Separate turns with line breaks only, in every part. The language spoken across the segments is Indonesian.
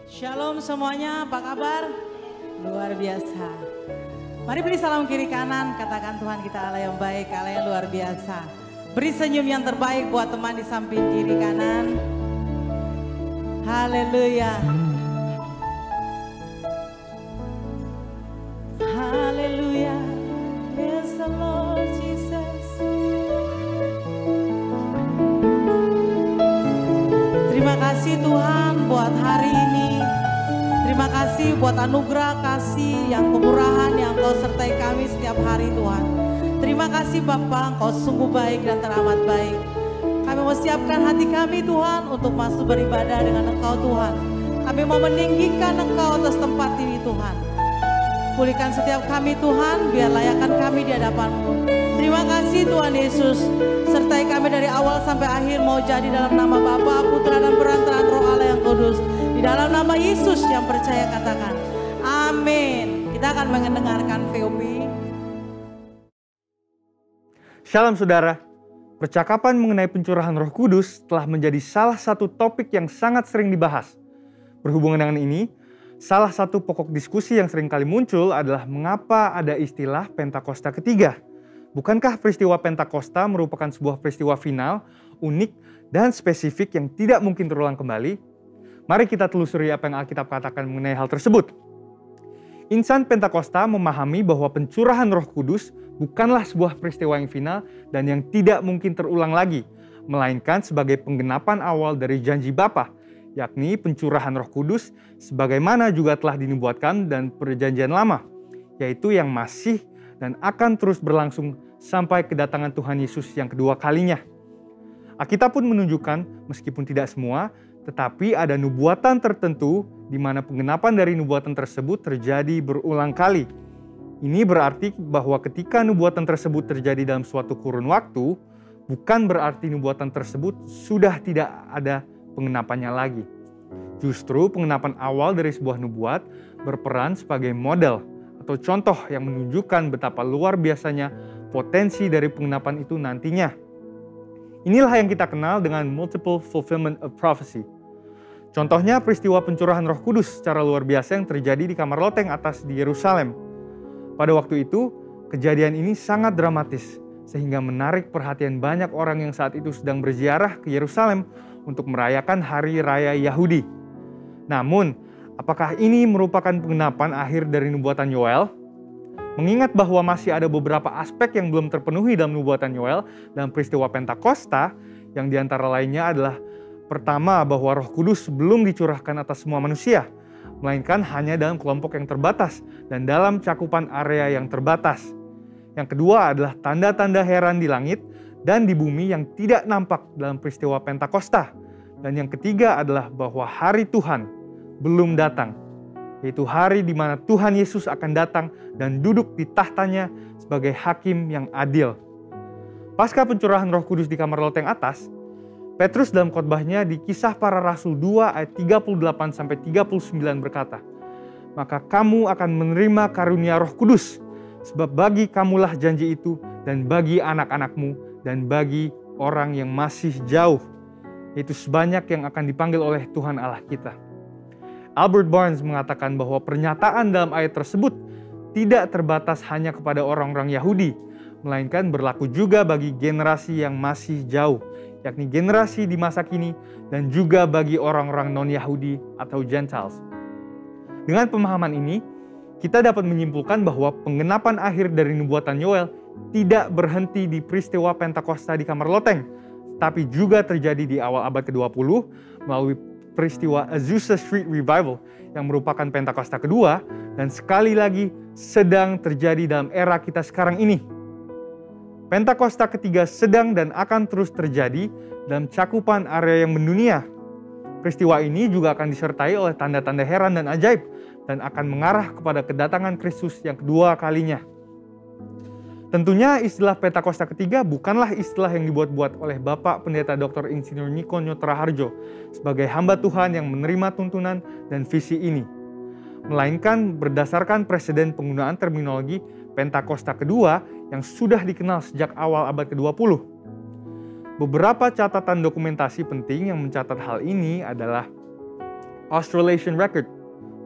Shalom semuanya, apa kabar? Luar biasa. Mari beri salam kiri kanan, katakan Tuhan kita Allah yang baik, Allah yang luar biasa. Beri senyum yang terbaik buat teman di samping kiri kanan. Haleluya. Haleluya. Yes, the Lord Jesus. Terima kasih Tuhan buat hari ini. Terima kasih buat anugerah kasih yang kemurahan yang Kau sertai kami setiap hari Tuhan. Terima kasih Bapa, Engkau sungguh baik dan teramat baik. Kami mau siapkan hati kami Tuhan untuk masuk beribadah dengan Engkau Tuhan. Kami mau meninggikan Engkau atas tempat ini Tuhan. Pulihkan setiap kami Tuhan, biar layakkan kami di hadapan-Mu. Terima kasih Tuhan Yesus, sertai kami dari awal sampai akhir mau jadi dalam nama Bapa, Putra dan perantaraan Roh Allah yang kudus. Di dalam nama Yesus yang percaya katakan, amin. Kita akan mendengarkan VOP.
Shalom saudara, percakapan mengenai pencurahan Roh Kudus telah menjadi salah satu topik yang sangat sering dibahas. Berhubungan dengan ini, salah satu pokok diskusi yang sering kali muncul adalah mengapa ada istilah Pentakosta ketiga. Bukankah peristiwa Pentakosta merupakan sebuah peristiwa final, unik, dan spesifik yang tidak mungkin terulang kembali? Mari kita telusuri apa yang Alkitab katakan mengenai hal tersebut. Insan Pentakosta memahami bahwa pencurahan Roh Kudus bukanlah sebuah peristiwa yang final dan yang tidak mungkin terulang lagi, melainkan sebagai penggenapan awal dari janji Bapa, yakni pencurahan Roh Kudus sebagaimana juga telah dinubuatkan dan perjanjian lama, yaitu yang masih dan akan terus berlangsung sampai kedatangan Tuhan Yesus yang kedua kalinya. Alkitab pun menunjukkan meskipun tidak semua, tetapi ada nubuatan tertentu di mana penggenapan dari nubuatan tersebut terjadi berulang kali. Ini berarti bahwa ketika nubuatan tersebut terjadi dalam suatu kurun waktu, bukan berarti nubuatan tersebut sudah tidak ada pengenapannya lagi. Justru pengenapan awal dari sebuah nubuat berperan sebagai model atau contoh yang menunjukkan betapa luar biasanya potensi dari pengenapan itu nantinya. Inilah yang kita kenal dengan multiple fulfillment of prophecy. Contohnya peristiwa pencurahan Roh Kudus secara luar biasa yang terjadi di kamar loteng atas di Yerusalem. Pada waktu itu, kejadian ini sangat dramatis sehingga menarik perhatian banyak orang yang saat itu sedang berziarah ke Yerusalem untuk merayakan Hari Raya Yahudi. Namun, apakah ini merupakan penggenapan akhir dari nubuatan Yoel? Mengingat bahwa masih ada beberapa aspek yang belum terpenuhi dalam nubuatan Yoel dalam peristiwa Pentakosta, yang diantara lainnya adalah pertama, bahwa Roh Kudus belum dicurahkan atas semua manusia, melainkan hanya dalam kelompok yang terbatas dan dalam cakupan area yang terbatas. Yang kedua adalah tanda-tanda heran di langit dan di bumi yang tidak nampak dalam peristiwa Pentakosta. Dan yang ketiga adalah bahwa hari Tuhan belum datang, yaitu hari di mana Tuhan Yesus akan datang dan duduk di tahtanya sebagai hakim yang adil. Pasca pencurahan Roh Kudus di kamar loteng atas, Petrus dalam khotbahnya di Kisah Para Rasul 2 ayat 38-39 berkata, "Maka kamu akan menerima karunia Roh Kudus, sebab bagi kamulah janji itu dan bagi anak-anakmu dan bagi orang yang masih jauh, yaitu sebanyak yang akan dipanggil oleh Tuhan Allah kita." Albert Barnes mengatakan bahwa pernyataan dalam ayat tersebut tidak terbatas hanya kepada orang-orang Yahudi, melainkan berlaku juga bagi generasi yang masih jauh, yakni generasi di masa kini dan juga bagi orang-orang non-Yahudi atau Gentiles. Dengan pemahaman ini, kita dapat menyimpulkan bahwa penggenapan akhir dari nubuatan Yoel tidak berhenti di peristiwa Pentakosta di kamar loteng, tapi juga terjadi di awal abad ke-20 melalui peristiwa Azusa Street Revival yang merupakan Pentakosta kedua dan sekali lagi sedang terjadi dalam era kita sekarang ini. Pentakosta ketiga sedang dan akan terus terjadi dalam cakupan area yang mendunia. Peristiwa ini juga akan disertai oleh tanda-tanda heran dan ajaib dan akan mengarah kepada kedatangan Kristus yang kedua kalinya. Tentunya istilah Pentakosta ketiga bukanlah istilah yang dibuat-buat oleh Bapak Pendeta Dr. Insinyur Niko Nyotraharjo sebagai hamba Tuhan yang menerima tuntunan dan visi ini, melainkan berdasarkan preseden penggunaan terminologi Pentakosta kedua yang sudah dikenal sejak awal abad ke-20. Beberapa catatan dokumentasi penting yang mencatat hal ini adalah Australasian Record,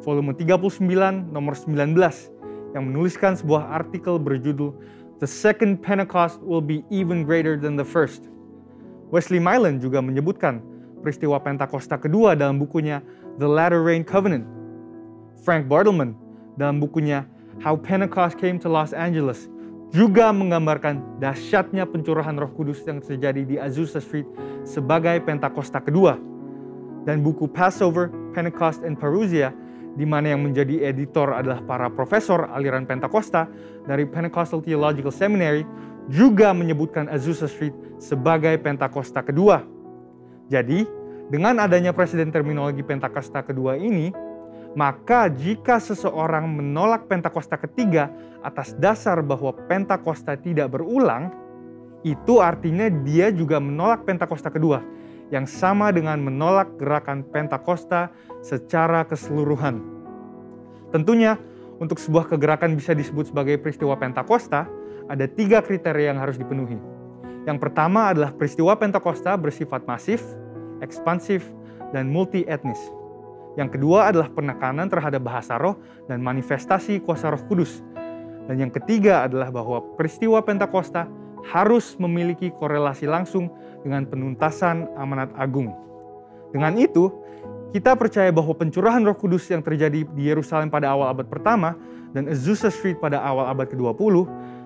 volume 39, nomor 19, yang menuliskan sebuah artikel berjudul The Second Pentecost Will Be Even Greater Than the First. Wesley Mylan juga menyebutkan peristiwa Pentakosta kedua dalam bukunya The Latter Rain Covenant. Frank Bartleman dalam bukunya How Pentecost Came to Los Angeles juga menggambarkan dahsyatnya pencurahan Roh Kudus yang terjadi di Azusa Street sebagai Pentakosta kedua. Dan buku Passover, Pentecost, and Parousia, di mana yang menjadi editor adalah para profesor aliran Pentakosta dari Pentecostal Theological Seminary, juga menyebutkan Azusa Street sebagai Pentakosta kedua. Jadi, dengan adanya presiden terminologi Pentakosta kedua ini, maka jika seseorang menolak Pentakosta ketiga atas dasar bahwa Pentakosta tidak berulang, itu artinya dia juga menolak Pentakosta kedua, yang sama dengan menolak gerakan Pentakosta secara keseluruhan. Tentunya, untuk sebuah kegerakan bisa disebut sebagai peristiwa Pentakosta, ada 3 kriteria yang harus dipenuhi. Yang pertama adalah peristiwa Pentakosta bersifat masif, ekspansif, dan multi-etnis. Yang kedua adalah penekanan terhadap bahasa roh dan manifestasi kuasa Roh Kudus. Dan yang ketiga adalah bahwa peristiwa Pentakosta harus memiliki korelasi langsung dengan penuntasan amanat agung. Dengan itu, kita percaya bahwa pencurahan Roh Kudus yang terjadi di Yerusalem pada awal abad pertama dan Azusa Street pada awal abad ke-20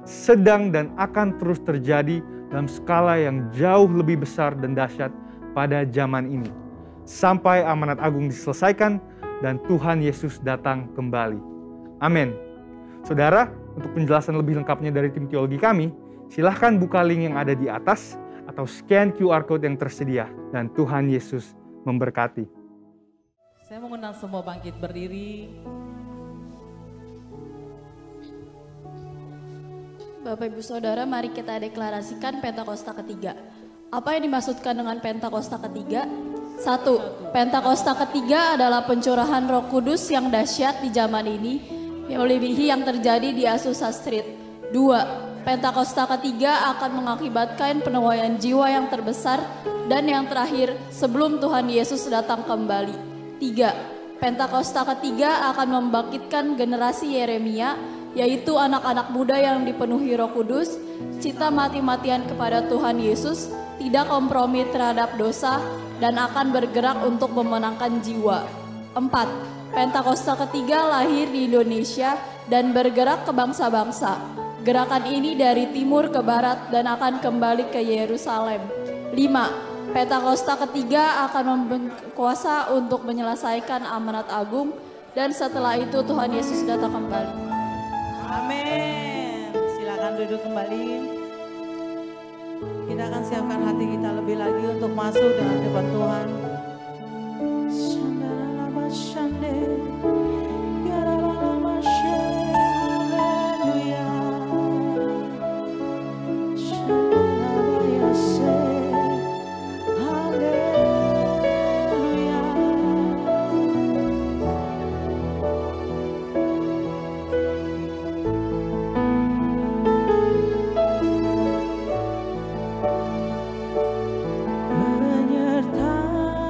sedang dan akan terus terjadi dalam skala yang jauh lebih besar dan dahsyat pada zaman ini, sampai amanat agung diselesaikan dan Tuhan Yesus datang kembali. Amin. Saudara, untuk penjelasan lebih lengkapnya dari tim teologi kami, silahkan buka link yang ada di atas atau scan QR Code yang tersedia. Dan Tuhan Yesus memberkati.
Saya mengundang semua bangkit berdiri.
Bapak Ibu Saudara, mari kita deklarasikan Pentakosta ketiga. Apa yang dimaksudkan dengan Pentakosta ketiga? 1. Pentakosta ketiga adalah pencurahan Roh Kudus yang dahsyat di zaman ini, yang melebihi yang terjadi di Azusa Street. 2. Pentakosta ketiga akan mengakibatkan penuaian jiwa yang terbesar dan yang terakhir sebelum Tuhan Yesus datang kembali. 3. Pentakosta ketiga akan membangkitkan generasi Yeremia, yaitu anak-anak muda yang dipenuhi Roh Kudus, cinta mati-matian kepada Tuhan Yesus, tidak kompromi terhadap dosa, dan akan bergerak untuk memenangkan jiwa. 4. Pentakosta ketiga lahir di Indonesia dan bergerak ke bangsa-bangsa. Gerakan ini dari timur ke barat dan akan kembali ke Yerusalem. 5. Pentakosta ketiga akan berkuasa untuk menyelesaikan amanat agung, dan setelah itu Tuhan Yesus datang kembali.
Amin. Silakan duduk kembali. Kita akan siapkan hati kita lebih lagi untuk masuk dengan depan Tuhan. Penyertaan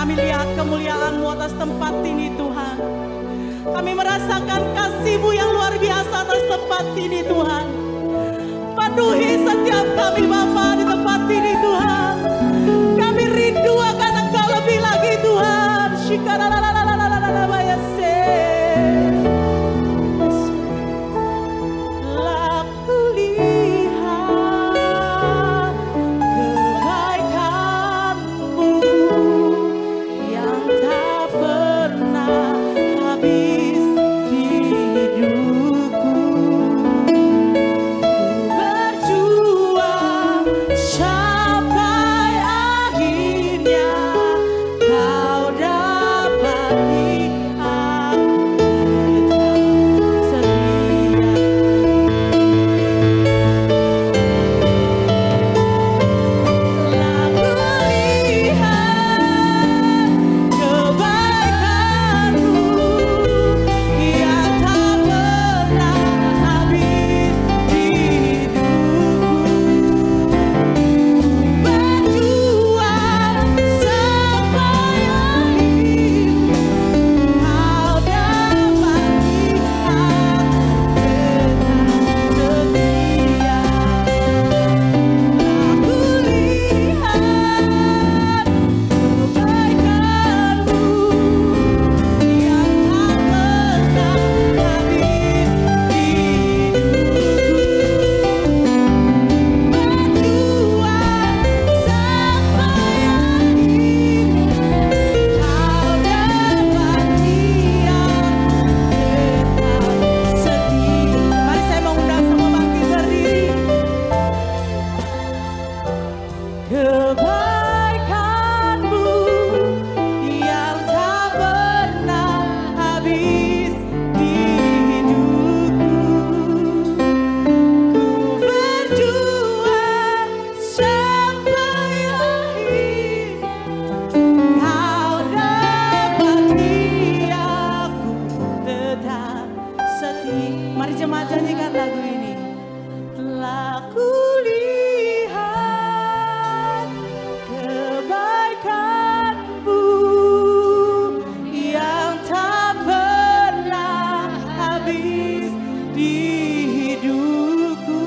Kami lihat kemuliaan-Mu atas tempat ini Tuhan. Kami merasakan kasih-Mu yang luar biasa atas tempat ini Tuhan. Penuhi setiap kami Bapa di tempat ini Tuhan. Kami rindu akan Engkau lebih lagi Tuhan. Telah kulihat kebaikan-Mu yang tak pernah habis di hidupku. Berjuang sampai akhirnya Kau dapati aku tetap setia. Telah kulihat kebaikan-Mu yang tak pernah habis di hidupku. Berjuang sampai akhir, Kau dapati aku tetap setia. Aku lihat kebaikan-Mu yang tak pernah habis di hidupku. Berjuang sampai akhir, Kau dapati aku tetap setia. Mari saya mengundang semua bangkit berdiri. Kebaikan-Mu yang tak pernah habis di hidupku. Ku berjuang sampai akhir, Kau dapati aku tetap setia. Mari jemaat nyanyikan lagu ini. Telah kulihat kebaikan-Mu yang tak pernah habis di hidupku.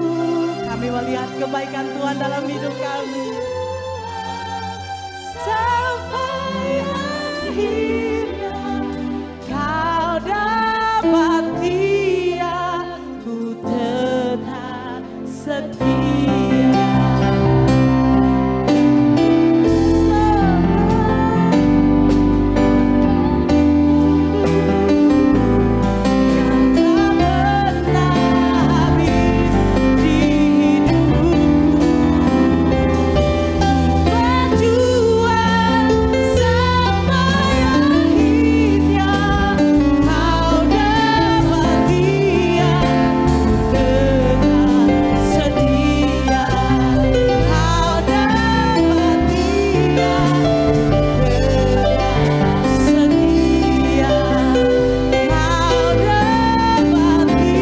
Kami melihat kebaikan Tuhan dalam hidup kami. Sampai akhirnya Kau dapati aku tetap setia. Yang tak pernah habis di hidupku. Berjuang sampai akhirnya Kau dapati aku tetap setia. Kau dapati aku tetap setia. Kau dapati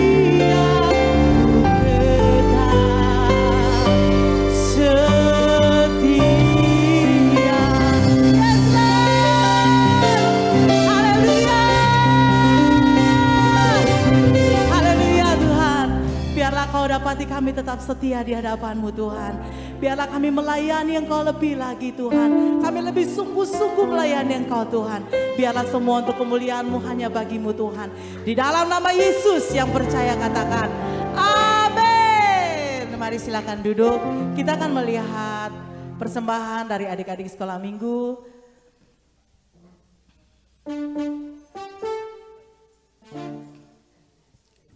aku tetap setia. Yes, Lord. Haleluya. Haleluya Tuhan. Biarlah Kau dapati kami tetap setia di hadapan-Mu Tuhan. Biarlah kami melayani Engkau lebih lagi Tuhan. Kami lebih sungguh-sungguh melayani Engkau Tuhan. Biarlah semua untuk kemuliaan-Mu hanya bagi-Mu Tuhan. Di dalam nama Yesus yang percaya katakan amin. Mari silakan duduk. Kita akan melihat persembahan dari adik-adik sekolah minggu.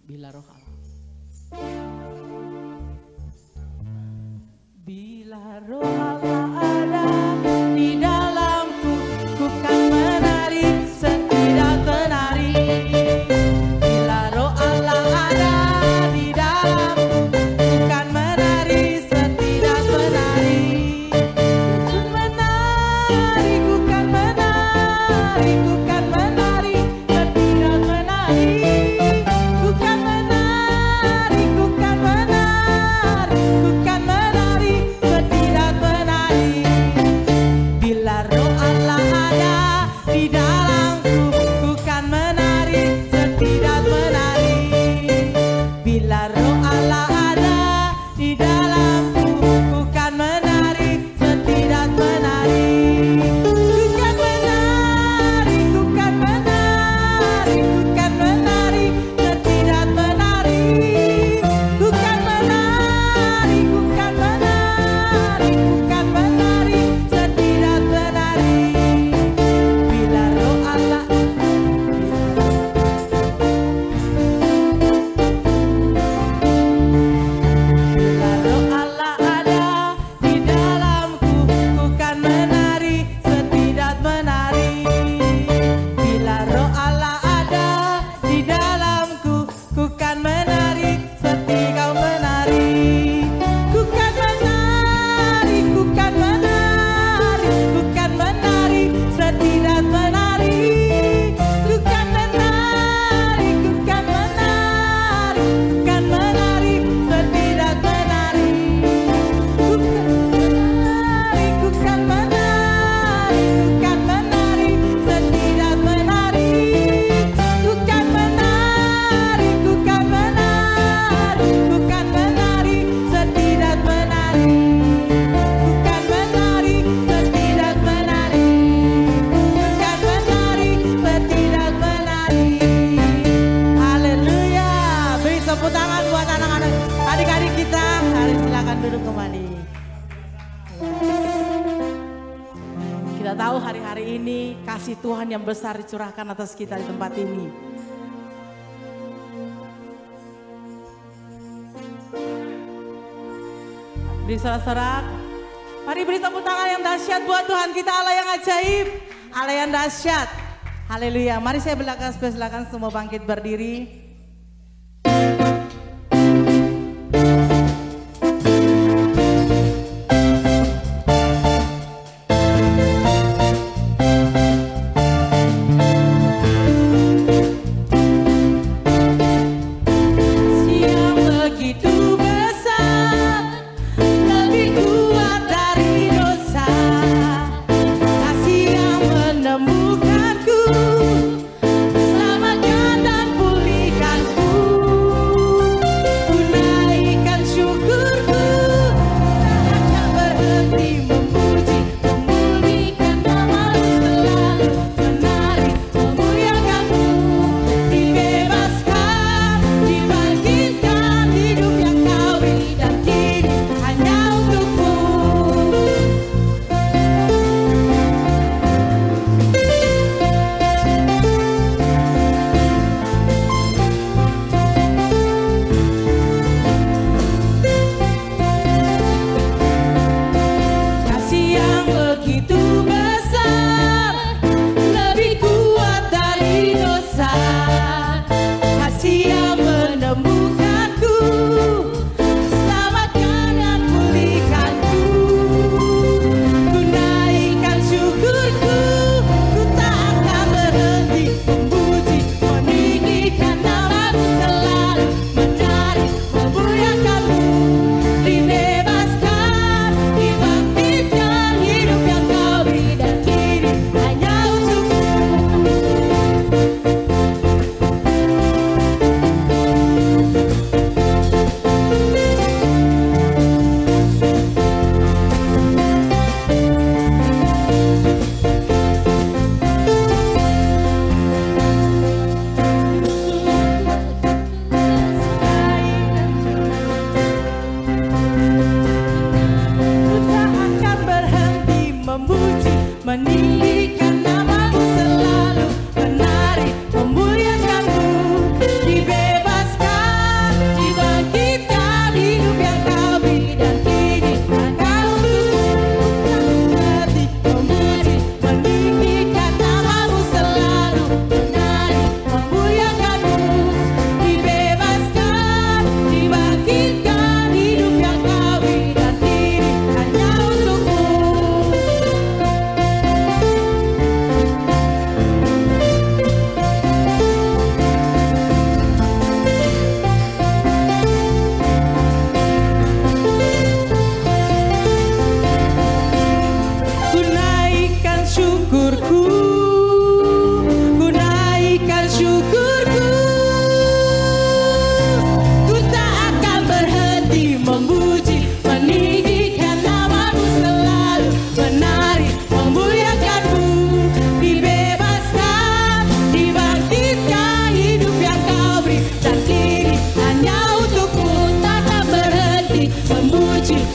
Bila roh Allah. Bila roh Allah ada di dalamku, ku kan menari setidak penari. Bila roh Allah ada di dalamku, ku kan menari setidak penari. Ku menari, ku kan menari, ku kan menari setidak penari. Ku kan menari, ku kan menari, ku kan menari setidak penari. Kita tahu hari-hari ini kasih Tuhan yang besar dicurahkan atas kita di tempat ini. Beri sorak-sorak. Mari beri tepuk tangan yang dahsyat buat Tuhan kita, Allah yang ajaib, Allah yang dahsyat. Haleluya. Mari saya silakan semua bangkit berdiri.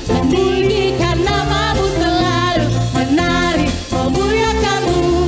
Memuliakan namamu selalu, menari memuliakanmu.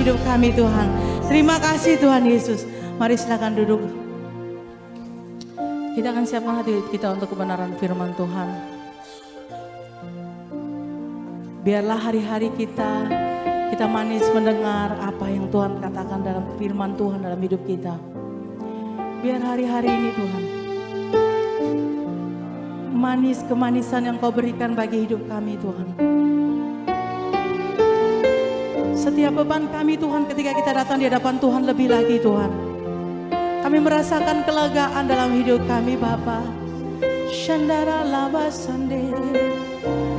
hidup kami Tuhan. Terima kasih Tuhan Yesus. Mari silakan duduk. Kita akan siapkan hati kita untuk kebenaran firman Tuhan. Biarlah hari-hari kita manis mendengar apa yang Tuhan katakan dalam firman Tuhan dalam hidup kita. Biar hari-hari ini Tuhan, manis kemanisan yang Kau berikan bagi hidup kami Tuhan. Setiap beban kami Tuhan ketika kita datang di hadapan Tuhan lebih lagi Tuhan. Kami merasakan kelegaan dalam hidup kami Bapa. Shandara lava sande,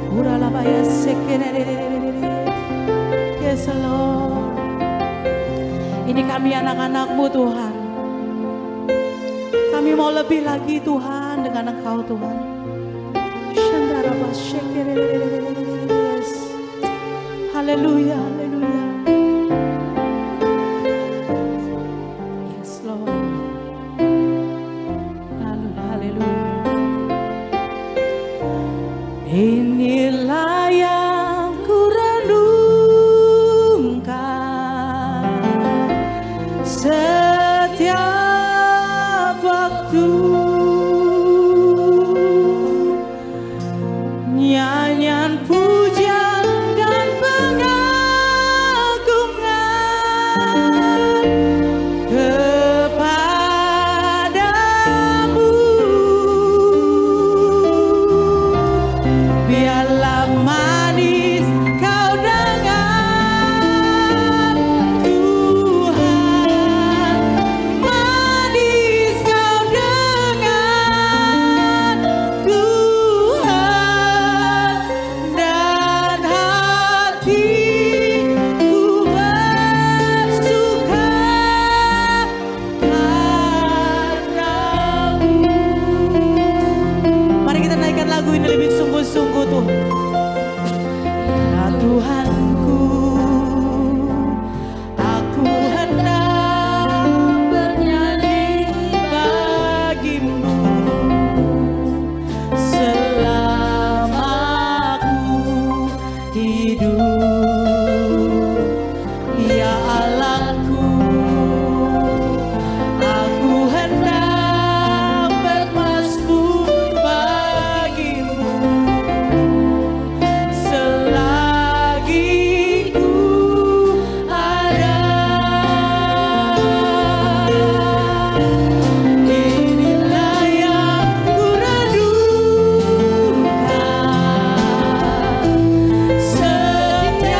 ura lava ya sekene. Yes Lord. Ini kami anak-anak-Mu Tuhan. Kami mau lebih lagi Tuhan dengan Engkau Tuhan. Shandara lava sekene. Yes. Haleluya, haleluya. Yes Lord. Inilah yang kurenungkan setiap waktu, nyanyian pujian dan pengagungan kepadamu. Biarlah manis Kau dengar Tuhan, manis Kau dengar Tuhan, dan hatiku bersuka padamu. Mari kita naikkan lagu ini lebih sungguh-sungguh Tuhan. Ya Tuhanku, aku hendak bernyanyi bagi-Mu selama aku hidup. Ya Allahku, aku hendak bermazmur bagi-Mu selagi ku ada. Inilah yang kurenungkan setiap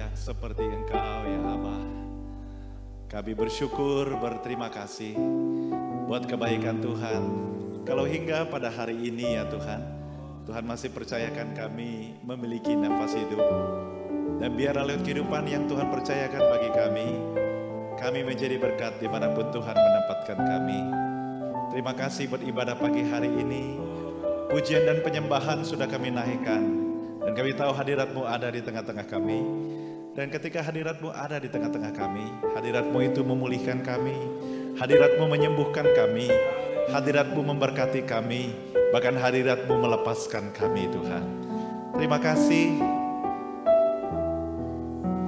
yang seperti Engkau ya Aba. Kami bersyukur, berterima kasih buat kebaikan Tuhan. Kalau hingga pada hari ini ya Tuhan, Tuhan masih percayakan kami memiliki nafas hidup. Dan biarlah lewat kehidupan yang Tuhan percayakan bagi kami menjadi berkat dimanapun Tuhan menempatkan kami. Terima kasih buat ibadah pagi hari ini. Pujian dan penyembahan sudah kami naikkan. Dan kami tahu hadirat-Mu ada di tengah-tengah kami. Dan ketika hadirat-Mu ada di tengah-tengah kami, hadirat-Mu itu memulihkan kami. Hadirat-Mu menyembuhkan kami. Hadirat-Mu memberkati kami. Bahkan hadirat-Mu melepaskan kami Tuhan. Terima kasih.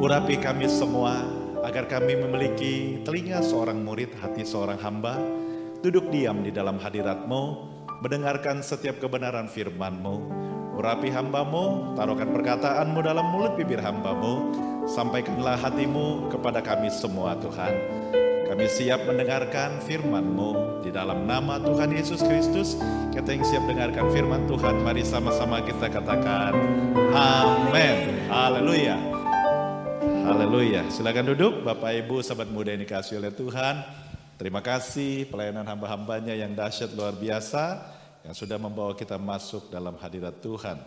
Urapi kami semua agar kami memiliki telinga seorang murid, hati seorang hamba, duduk diam di dalam hadirat-Mu, mendengarkan setiap kebenaran firman-Mu. Urapi hamba-Mu, taruhkan perkataan-Mu dalam mulut bibir hamba-Mu, sampaikanlah hati-Mu kepada kami semua Tuhan. Kami siap mendengarkan firman-Mu di dalam nama Tuhan Yesus Kristus. Kita yang siap dengarkan firman Tuhan, mari sama-sama kita katakan amin. Haleluya. Haleluya. Silakan duduk Bapak Ibu sahabat muda yang dikasihi oleh Tuhan. Terima kasih pelayanan hamba-hambanya yang dahsyat luar biasa yang sudah membawa kita masuk dalam hadirat Tuhan.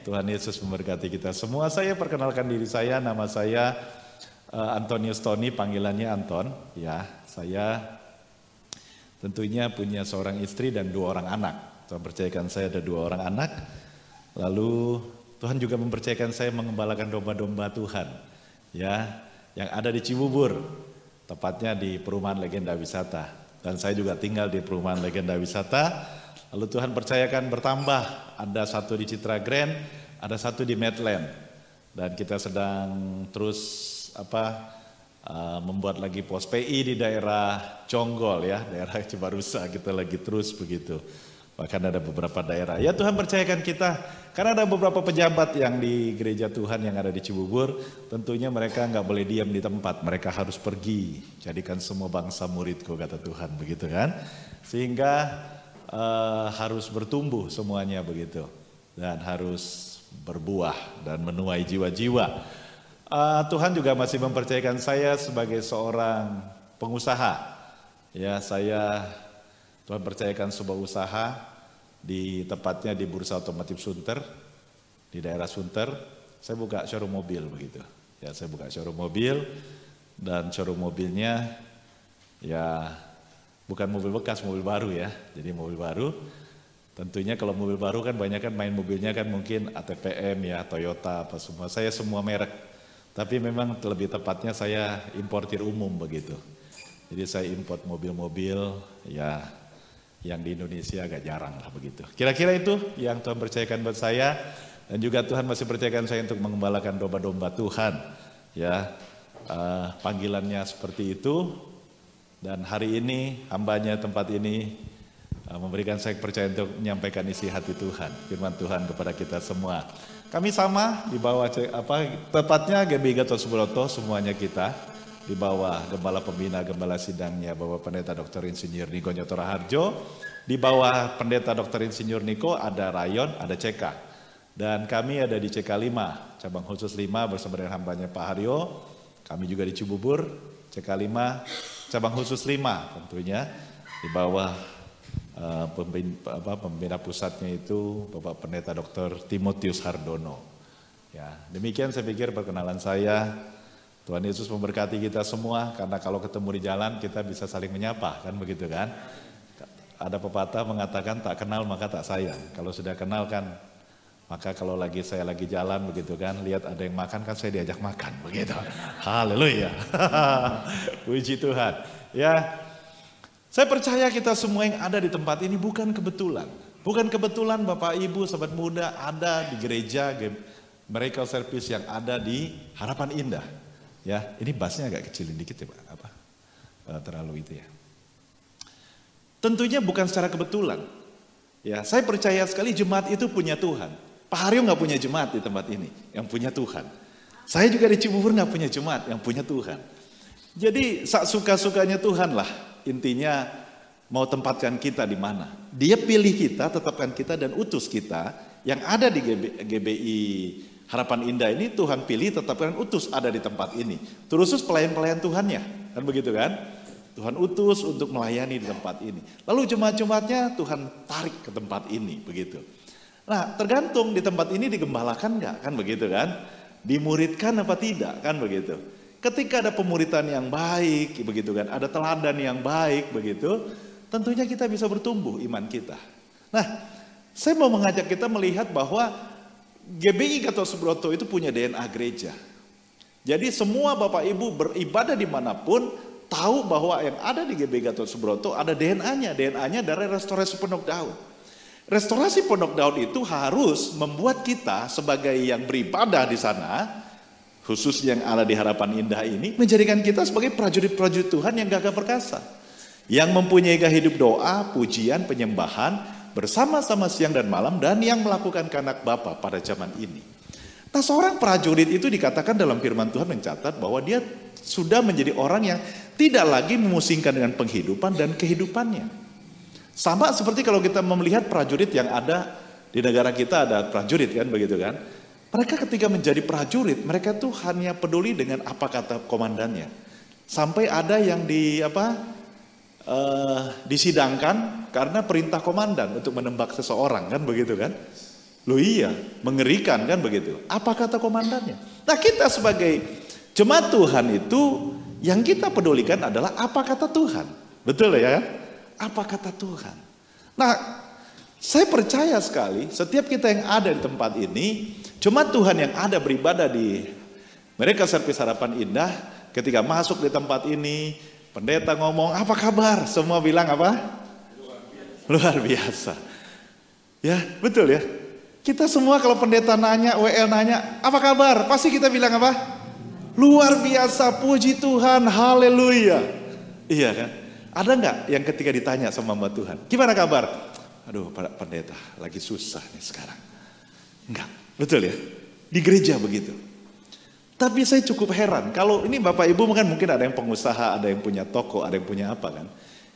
Tuhan Yesus memberkati kita semua. Saya perkenalkan diri saya, nama saya Antonius Tony, panggilannya Anton. Ya, saya tentunya punya seorang istri dan 2 orang anak. Tuhan percayakan saya ada 2 orang anak. Lalu Tuhan juga mempercayakan saya mengembalakan domba-domba Tuhan. Ya, yang ada di Cibubur, tepatnya di Perumahan Legenda Wisata. Dan saya juga tinggal di Perumahan Legenda Wisata. Lalu Tuhan percayakan bertambah, ada 1 di Citra Grand, ada 1 di Medland. Dan kita sedang terus membuat lagi pos PI di daerah Conggol ya, daerah Cibarusa, kita lagi terus begitu. Bahkan ada beberapa daerah. Ya Tuhan percayakan kita, karena ada beberapa pejabat yang di gereja Tuhan yang ada di Cibubur, tentunya mereka nggak boleh diam di tempat, mereka harus pergi. Jadikan semua bangsa muridku kata Tuhan, begitu kan? Sehingga harus bertumbuh semuanya begitu. Dan harus berbuah dan menuai jiwa-jiwa. Tuhan juga masih mempercayakan saya sebagai seorang pengusaha. Ya, Tuhan percayakan sebuah usaha tepatnya di Bursa Otomotif Sunter, di daerah Sunter. Saya buka showroom mobil begitu. Ya, saya buka showroom mobil dan showroom mobilnya ya bukan mobil bekas, mobil baru ya. Jadi mobil baru. Tentunya kalau mobil baru kan banyak kan main mobilnya kan mungkin ATPM ya, Toyota apa semua. Saya semua merek. Tapi memang lebih tepatnya saya importir umum begitu. Jadi saya import mobil-mobil ya yang di Indonesia agak jarang lah begitu. Kira-kira itu yang Tuhan percayakan buat saya. Dan juga Tuhan masih percayakan saya untuk mengembalakan domba-domba Tuhan. Ya, panggilannya seperti itu. Dan hari ini hambanya tempat ini memberikan saya kepercayaan untuk menyampaikan isi hati Tuhan. Firman Tuhan kepada kita semua. Kami sama di bawah tepatnya GBI Gatot Subroto semuanya kita di bawah Gembala Pembina, Gembala Sidangnya Bapak Pendeta Dr. Insinyur Niko Nyoto Raharjo. Di bawah Pendeta Dr. Insinyur Niko ada Rayon, ada CK. Dan kami ada di CK 5, cabang khusus 5 bersama dengan hambanya Pak Haryo. Kami juga di Cibubur, CK 5, cabang khusus 5 tentunya di bawah pembina pusatnya itu Bapak Pendeta Dr. Timotius Hardono. Ya, demikian saya pikir perkenalan saya. Tuhan Yesus memberkati kita semua karena kalau ketemu di jalan kita bisa saling menyapa kan begitu kan. Ada pepatah mengatakan tak kenal maka tak sayang. Kalau sudah kenal kan maka kalau saya lagi jalan begitu kan, lihat ada yang makan kan saya diajak makan begitu. Haleluya. Puji Tuhan. Ya. Saya percaya kita semua yang ada di tempat ini bukan kebetulan. Bukan kebetulan Bapak Ibu sahabat muda ada di gereja Miracle Service yang ada di Harapan Indah. Ya, ini bassnya agak kecilin dikit ya Pak. Terlalu itu ya. Tentunya bukan secara kebetulan. Ya, saya percaya sekali jemaat itu punya Tuhan. Pak Haryo nggak punya jemaat di tempat ini, yang punya Tuhan. Saya juga di Cibubur nggak punya jemaat, yang punya Tuhan. Jadi suka-sukanya Tuhan lah. Intinya mau tempatkan kita di mana. Dia pilih kita, tetapkan kita dan utus kita yang ada di GBI Harapan Indah ini Tuhan pilih, tetapkan, utus ada di tempat ini. Terusus pelayan-pelayan Tuhannya, kan begitu kan? Tuhan utus untuk melayani di tempat ini. Lalu jemaat-jemaatnya Tuhan tarik ke tempat ini, begitu. Nah, tergantung di tempat ini digembalakan nggak, kan begitu kan? Dimuridkan apa tidak, kan begitu. Ketika ada pemuritan yang baik, begitu kan? Ada teladan yang baik, begitu. Tentunya kita bisa bertumbuh iman kita. Nah, saya mau mengajak kita melihat bahwa GBI Gatot Subroto itu punya DNA gereja. Jadi semua Bapak Ibu beribadah dimanapun tahu bahwa yang ada di GBI Gatot Subroto ada DNA-nya. DNA-nya dari Restorasi Pondok Daud. Restorasi Pondok Daud itu harus membuat kita sebagai yang beribadah di sana, khususnya yang ada di Harapan Indah ini, menjadikan kita sebagai prajurit-prajurit Tuhan yang gagah perkasa. Yang mempunyai gaya hidup doa, pujian, penyembahan, bersama-sama siang dan malam, dan yang melakukan kehendak Bapa pada zaman ini. Nah, seorang prajurit itu dikatakan dalam firman Tuhan mencatat bahwa dia sudah menjadi orang yang tidak lagi memusingkan dengan penghidupan dan kehidupannya. Sama seperti kalau kita melihat prajurit yang ada di negara kita, ada prajurit kan begitu kan. Mereka ketika menjadi prajurit, mereka tuh hanya peduli dengan apa kata komandannya. Sampai ada yang disidangkan karena perintah komandan untuk menembak seseorang, kan begitu kan? Loh iya, mengerikan kan begitu. Apa kata komandannya? Nah, kita sebagai jemaat Tuhan itu yang kita pedulikan adalah apa kata Tuhan. Betul ya? Apa kata Tuhan? Nah, saya percaya sekali setiap kita yang ada di tempat ini, jemaat Tuhan yang ada beribadah di mereka Servis Harapan Indah, ketika masuk di tempat ini, pendeta ngomong, apa kabar? Semua bilang apa? Luar biasa. Ya, betul ya. Kita semua kalau pendeta nanya, WL nanya, apa kabar? Pasti kita bilang apa? Luar biasa, puji Tuhan, haleluya. Iya kan? Ada nggak yang ketika ditanya sama hamba Tuhan, gimana kabar? Aduh, Pak Pendeta, lagi susah nih sekarang. Enggak, betul ya? Di gereja begitu. Tapi saya cukup heran, kalau ini Bapak Ibu mungkin ada yang pengusaha, ada yang punya toko, ada yang punya apa kan.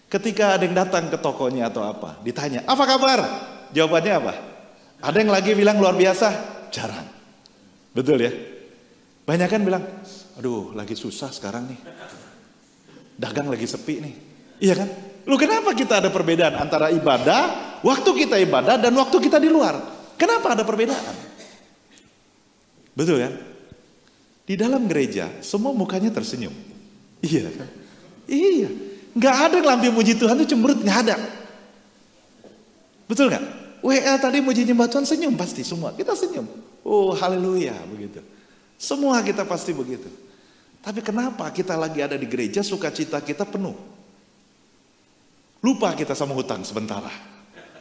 Ketika ada yang datang ke tokonya atau apa, ditanya, apa kabar? Jawabannya apa? Ada yang lagi bilang luar biasa? Jarang. Betul ya? Banyak kan bilang, aduh lagi susah sekarang nih. Dagang lagi sepi nih. Iya kan? Lu kenapa kita ada perbedaan antara ibadah, waktu kita ibadah dan waktu kita di luar? Kenapa ada perbedaan? Betul kan? Di dalam gereja, semua mukanya tersenyum. Iya kan? Iya. Nggak ada yang lampu muji Tuhan itu cemberut, nggak ada. Betul nggak? WL tadi muji nyembah Tuhan senyum pasti semua. Kita senyum. Oh haleluya begitu. Semua kita pasti begitu. Tapi kenapa kita lagi ada di gereja sukacita kita penuh? Lupa kita sama hutang sementara.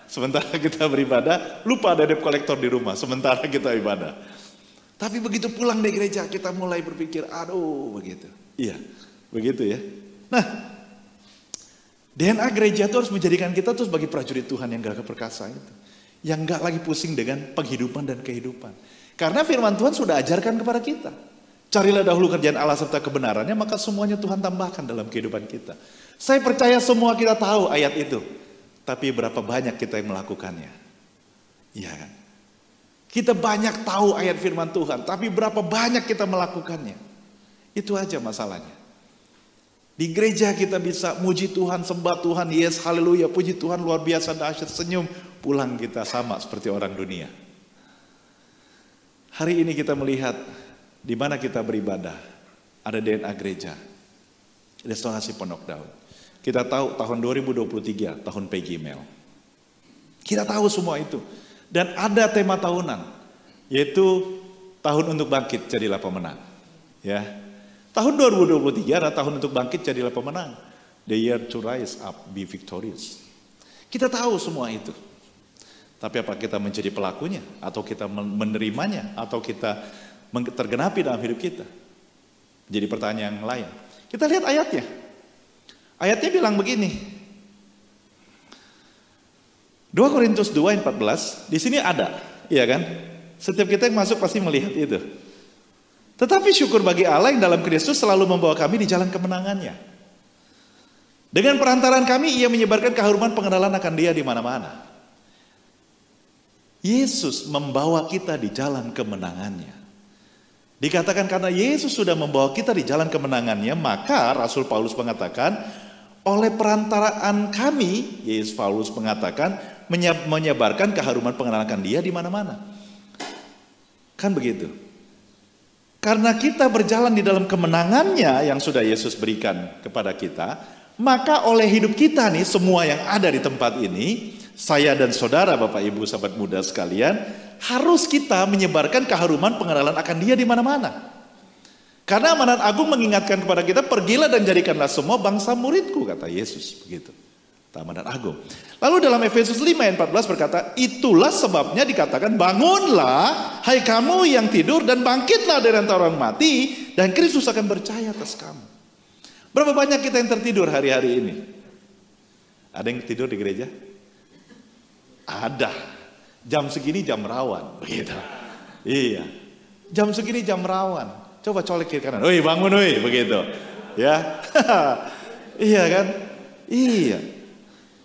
Sementara kita beribadah, lupa ada debt collector di rumah. Sementara kita ibadah. Tapi begitu pulang dari gereja kita mulai berpikir, aduh begitu. Iya, begitu ya. Nah, DNA gereja itu harus menjadikan kita tuh sebagai prajurit Tuhan yang gagah perkasa itu. Yang gak lagi pusing dengan penghidupan dan kehidupan. Karena firman Tuhan sudah ajarkan kepada kita. Carilah dahulu kerjaan Allah serta kebenarannya, maka semuanya Tuhan tambahkan dalam kehidupan kita. Saya percaya semua kita tahu ayat itu. Tapi berapa banyak kita yang melakukannya? Iya kan? Kita banyak tahu ayat firman Tuhan, tapi berapa banyak kita melakukannya? Itu aja masalahnya. Di gereja kita bisa muji Tuhan, sembah Tuhan, yes, haleluya, puji Tuhan, luar biasa, dahsyat, senyum. Pulang kita sama seperti orang dunia. Hari ini kita melihat di mana kita beribadah. Ada DNA gereja. Restorasi Pondok Daud. Kita tahu tahun 2023, tahun Peggy Mel. Kita tahu semua itu. Dan ada tema tahunan. Yaitu tahun untuk bangkit jadilah pemenang. Ya. Tahun 2023 adalah tahun untuk bangkit jadilah pemenang. The year to rise up, be victorious. Kita tahu semua itu. Tapi apa kita menjadi pelakunya? Atau kita menerimanya? Atau kita tergenapi dalam hidup kita? Jadi pertanyaan yang lain. Kita lihat ayatnya. Ayatnya bilang begini. 2 Korintus 2 ayat 14. Di sini ada. Iya kan? Setiap kita yang masuk pasti melihat itu. Tetapi syukur bagi Allah yang dalam Kristus selalu membawa kami di jalan kemenangannya. Dengan perantaraan kami ia menyebarkan keharuman pengenalan akan Dia di mana-mana. Yesus membawa kita di jalan kemenangannya. Dikatakan karena Yesus sudah membawa kita di jalan kemenangannya, maka Rasul Paulus mengatakan, oleh perantaraan kami, Yesus Paulus mengatakan, menyebarkan keharuman pengenalan Dia di mana-mana. Kan begitu. Karena kita berjalan di dalam kemenangannya yang sudah Yesus berikan kepada kita, maka oleh hidup kita nih, semua yang ada di tempat ini, saya dan saudara, Bapak Ibu, sahabat muda sekalian, harus kita menyebarkan keharuman pengenalan akan Dia di mana-mana. Karena amanat agung mengingatkan kepada kita, pergilah dan jadikanlah semua bangsa muridku, kata Yesus. Begitu. Amanat agung. Lalu dalam Efesus 5 ayat 14 berkata, itulah sebabnya dikatakan, bangunlah hai kamu yang tidur dan bangkitlah dari antara orang mati, dan Kristus akan bercahaya atas kamu. Berapa banyak kita yang tertidur hari-hari ini? Ada yang tidur di gereja? Ada. Jam segini jam rawan, begitu. Iya. Jam segini jam rawan. Coba colek kiri kanan. Woi, bangun woi, begitu. Ya. Iya kan? Iya.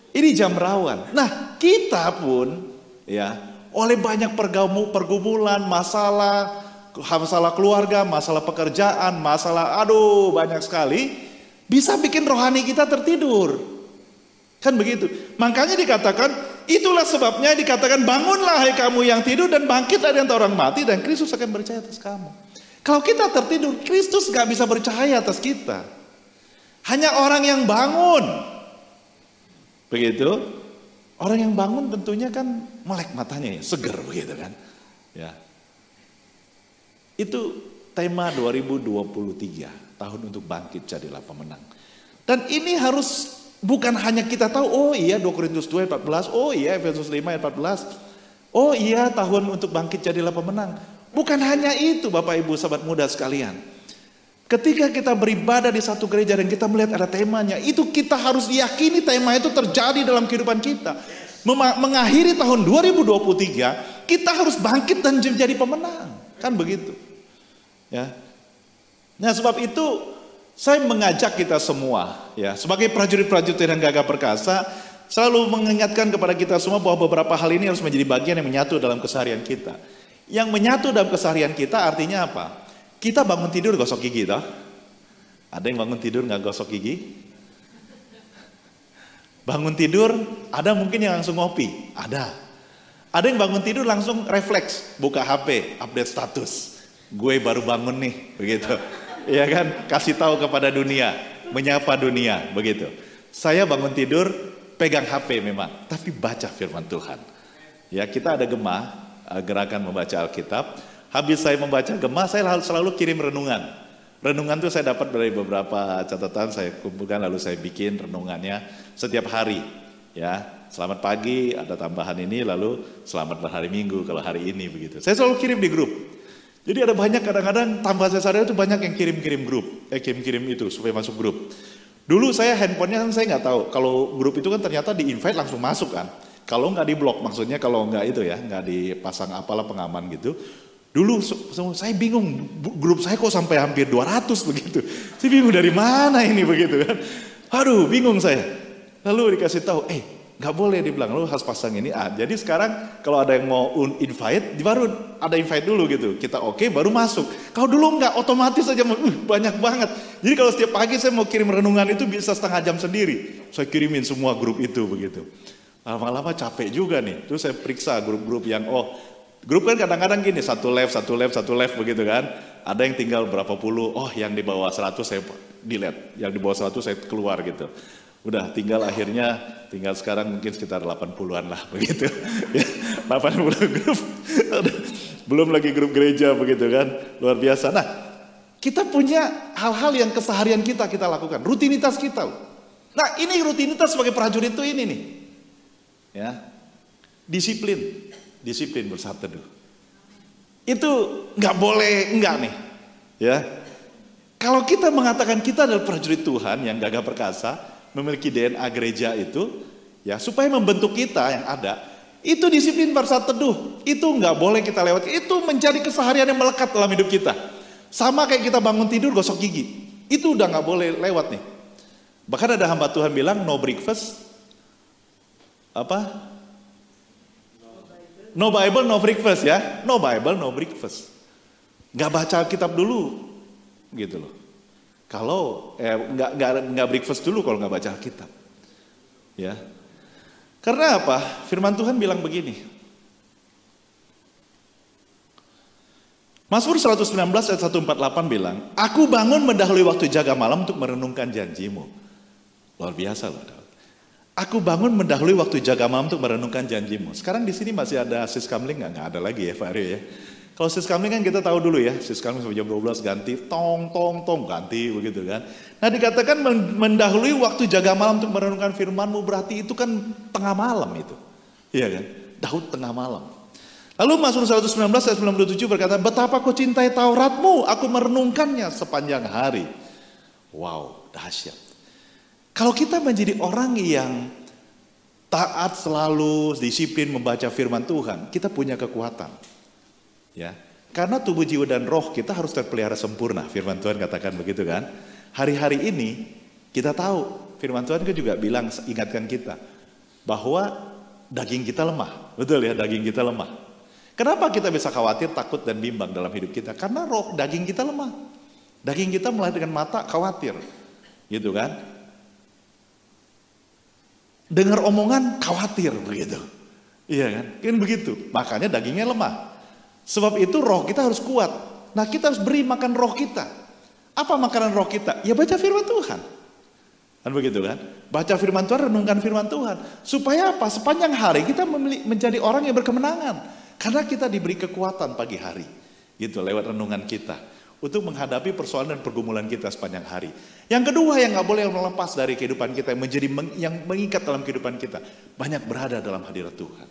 Ini jam rawan. Nah, kita pun ya, oleh banyak pergumulan, masalah keluarga, masalah pekerjaan, masalah banyak sekali, bisa bikin rohani kita tertidur. Kan begitu. Makanya dikatakan, itulah sebabnya dikatakan, bangunlah hai kamu yang tidur dan bangkit dari antara orang mati, dan Kristus akan bercahaya atas kamu. Kalau kita tertidur, Kristus gak bisa bercahaya atas kita. Hanya orang yang bangun. Begitu. Orang yang bangun tentunya kan melek matanya ya, seger begitu kan. Ya. Itu tema 2023, tahun untuk bangkit jadilah pemenang. Dan ini harus bukan hanya kita tahu, oh iya 2 Korintus 2 ayat 14, oh iya Efesus 5 ayat 14, oh iya tahun untuk bangkit jadilah pemenang. Bukan hanya itu Bapak Ibu sahabat muda sekalian. Ketika kita beribadah di satu gereja dan kita melihat ada temanya, itu kita harus yakini tema itu terjadi dalam kehidupan kita. Mengakhiri tahun 2023, kita harus bangkit dan menjadi pemenang. Kan begitu. Ya. Nah sebab itu, saya mengajak kita semua, ya, sebagai prajurit-prajurit yang gagah perkasa, selalu mengingatkan kepada kita semua bahwa beberapa hal ini harus menjadi bagian yang menyatu dalam keseharian kita. Yang menyatu dalam keseharian kita artinya apa? Kita bangun tidur gosok gigi, toh? Ada yang bangun tidur nggak gosok gigi? Bangun tidur, ada mungkin yang langsung ngopi, ada. Ada yang bangun tidur langsung refleks, buka HP, update status. Gue baru bangun nih, begitu. Iya kan, kasih tahu kepada dunia, menyapa dunia, begitu. Saya bangun tidur, pegang HP memang, tapi baca firman Tuhan. Ya, kita ada gemah, gerakan membaca Alkitab. Habis saya membaca gemah, saya selalu kirim renungan. Renungan itu saya dapat dari beberapa catatan, saya kumpulkan lalu saya bikin renungannya setiap hari. Ya, selamat pagi, ada tambahan ini, lalu selamat berhari Minggu kalau hari ini begitu. Saya selalu kirim di grup. Jadi ada banyak kadang-kadang tambahan saya sadar itu banyak yang kirim-kirim grup, kirim-kirim itu supaya masuk grup. Dulu saya handphonenya kan saya nggak tahu, kalau grup itu kan ternyata di invite langsung masuk kan. Kalau nggak di blok, maksudnya kalau nggak itu ya, nggak dipasang apalah pengaman gitu. Dulu saya bingung, grup saya kok sampai hampir 200 begitu. Saya bingung dari mana ini begitu kan. Aduh, bingung saya. Lalu dikasih tahu, nggak boleh dibilang, lu harus pasang ini. Jadi sekarang kalau ada yang mau invite, baru ada invite dulu gitu. Kita oke, baru masuk. Kalau dulu nggak, otomatis aja banyak banget. Jadi kalau setiap pagi saya mau kirim renungan itu bisa setengah jam sendiri. Saya kirimin semua grup itu begitu. Lama-lama capek juga nih. Terus saya periksa grup-grup yang grup kan kadang-kadang gini, satu left begitu kan. Ada yang tinggal berapa puluh, yang di bawah 100 saya delete, yang di bawah 100 saya keluar gitu. Udah tinggal sekarang mungkin sekitar 80-an lah begitu. 80 grup. Belum lagi grup gereja begitu kan. Luar biasa. Nah, kita punya hal-hal yang keseharian kita lakukan, rutinitas kita. Nah, ini rutinitas sebagai prajurit itu ini nih. Ya. Disiplin bersaat teduh. Itu nggak boleh enggak nih. Ya. Kalau kita mengatakan kita adalah prajurit Tuhan yang gagah perkasa, memiliki DNA gereja itu, ya supaya membentuk kita yang ada, itu disiplin bersaat teduh, itu nggak boleh kita lewati, itu menjadi keseharian yang melekat dalam hidup kita. Sama kayak kita bangun tidur gosok gigi, itu udah nggak boleh lewat nih. Bahkan ada hamba Tuhan bilang no breakfast, No Bible, no breakfast ya, no Bible, no breakfast. nggak baca Alkitab dulu, gitu loh. Kalau nggak breakfast dulu kalau nggak baca Alkitab, ya. Karena apa? Firman Tuhan bilang begini. Mazmur 119 ayat 148 bilang, aku bangun mendahului waktu jaga malam untuk merenungkan janjimu. Luar biasa loh. Aku bangun mendahului waktu jaga malam untuk merenungkan janjimu. Sekarang di sini masih ada sis kamling nggak? Nggak ada lagi ya Pak Aryo ya. Kalau sis kamling kan kita tahu dulu ya, sis kamling sampai jam 12 ganti, tong ganti begitu kan. Nah dikatakan mendahului waktu jaga malam untuk merenungkan firmanmu, berarti itu kan tengah malam itu. Iya kan? Daud tengah malam. Lalu Mazmur 119 ayat 97 berkata, betapa ku cintai Tauratmu, aku merenungkannya sepanjang hari. Wow, dahsyat. Kalau kita menjadi orang yang taat selalu, disiplin membaca firman Tuhan, kita punya kekuatan. Ya, karena tubuh, jiwa, dan roh kita harus terpelihara sempurna. Firman Tuhan katakan begitu kan. Hari-hari ini kita tahu, firman Tuhan kan juga bilang, ingatkan kita, bahwa daging kita lemah. Betul ya, daging kita lemah. Kenapa kita bisa khawatir, takut, dan bimbang dalam hidup kita? Karena roh daging kita lemah. Daging kita mulai dengan mata khawatir. Gitu kan. Dengar omongan khawatir begitu. Iya kan? Kan begitu. Makanya dagingnya lemah. Sebab itu roh kita harus kuat. Nah kita harus beri makan roh kita. Apa makanan roh kita? Ya baca firman Tuhan. Kan begitu kan? Baca firman Tuhan, renungkan firman Tuhan. Supaya apa? Sepanjang hari kita menjadi orang yang berkemenangan. Karena kita diberi kekuatan pagi hari, gitu lewat renungan kita untuk menghadapi persoalan dan pergumulan kita sepanjang hari. Yang kedua yang nggak boleh melepas dari kehidupan kita, yang mengikat dalam kehidupan kita, banyak berada dalam hadirat Tuhan.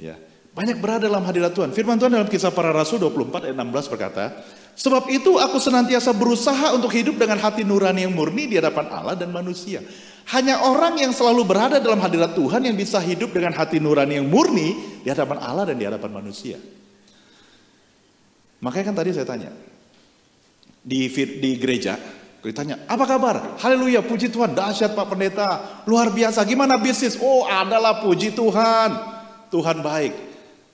Ya, banyak berada dalam hadirat Tuhan. Firman Tuhan dalam Kisah Para Rasul 24 ayat 16 berkata, sebab itu aku senantiasa berusaha untuk hidup dengan hati nurani yang murni di hadapan Allah dan manusia. Hanya orang yang selalu berada dalam hadirat Tuhan yang bisa hidup dengan hati nurani yang murni di hadapan Allah dan di hadapan manusia. Makanya kan tadi saya tanya, di gereja, ditanya, apa kabar? Haleluya, puji Tuhan, dahsyat Pak Pendeta, luar biasa, gimana bisnis? Oh adalah puji Tuhan, Tuhan baik.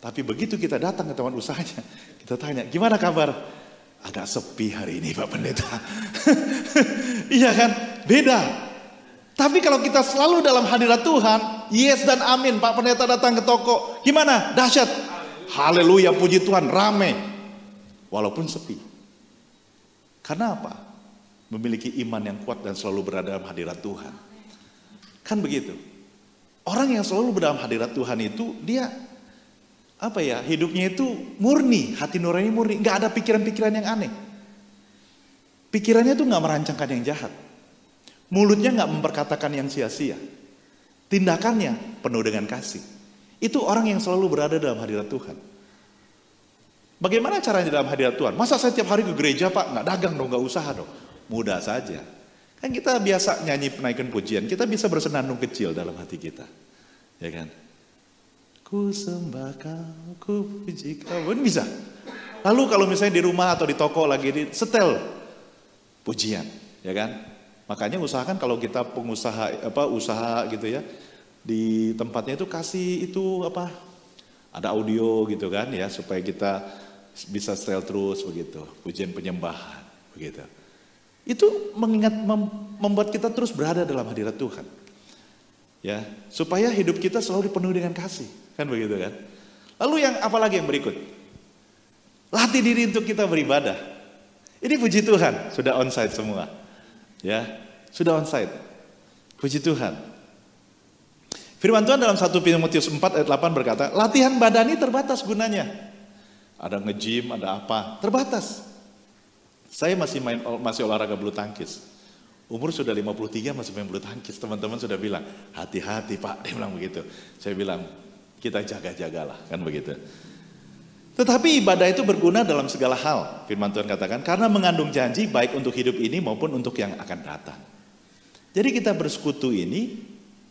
Tapi begitu kita datang ke teman usahanya, kita tanya, gimana kabar? Agak sepi hari ini Pak Pendeta. Iya kan, beda. Tapi kalau kita selalu dalam hadirat Tuhan, yes dan amin. Pak Pendeta datang ke toko, gimana? Dahsyat. Haleluya, puji Tuhan, rame. Walaupun sepi. Karena apa? Memiliki iman yang kuat dan selalu berada dalam hadirat Tuhan. Kan begitu. Orang yang selalu berada dalam hadirat Tuhan itu, dia hidupnya itu murni, hati nurani murni. Gak ada pikiran-pikiran yang aneh. Pikirannya tuh gak merancangkan yang jahat. Mulutnya gak memperkatakan yang sia-sia. Tindakannya penuh dengan kasih. Itu orang yang selalu berada dalam hadirat Tuhan. Bagaimana caranya dalam hadirat Tuhan? Masa saya tiap hari ke gereja Pak? Gak dagang dong, gak usaha dong. Mudah saja. Kan kita biasa nyanyi penaikan pujian. Kita bisa bersenandung kecil dalam hati kita. Ya kan? Ku sembah kau, ku puji kau. Ini bisa. Lalu kalau misalnya di rumah atau di toko lagi di setel pujian. Ya kan? Makanya usahakan kalau kita pengusaha usaha gitu ya, di tempatnya itu kasih itu ada audio gitu kan ya, supaya kita bisa setel terus begitu, pujian penyembahan begitu. Itu membuat kita terus berada dalam hadirat Tuhan. Ya, supaya hidup kita selalu dipenuhi dengan kasih, kan begitu kan? Lalu yang apalagi yang berikut? Latih diri untuk kita beribadah. Ini puji Tuhan, sudah onsite semua. Ya, sudah onsite. Puji Tuhan. Firman Tuhan dalam 1 Timotius 4 ayat 8 berkata, latihan badani terbatas gunanya. Ada nge-gym, ada apa, terbatas. Saya masih olahraga bulu tangkis. Umur sudah 53 masih main bulu tangkis. Teman-teman sudah bilang, hati-hati Pak, dia bilang begitu. Saya bilang, kita jaga-jagalah, kan begitu. Tetapi ibadah itu berguna dalam segala hal. Firman Tuhan katakan, karena mengandung janji baik untuk hidup ini maupun untuk yang akan datang. Jadi kita bersekutu ini,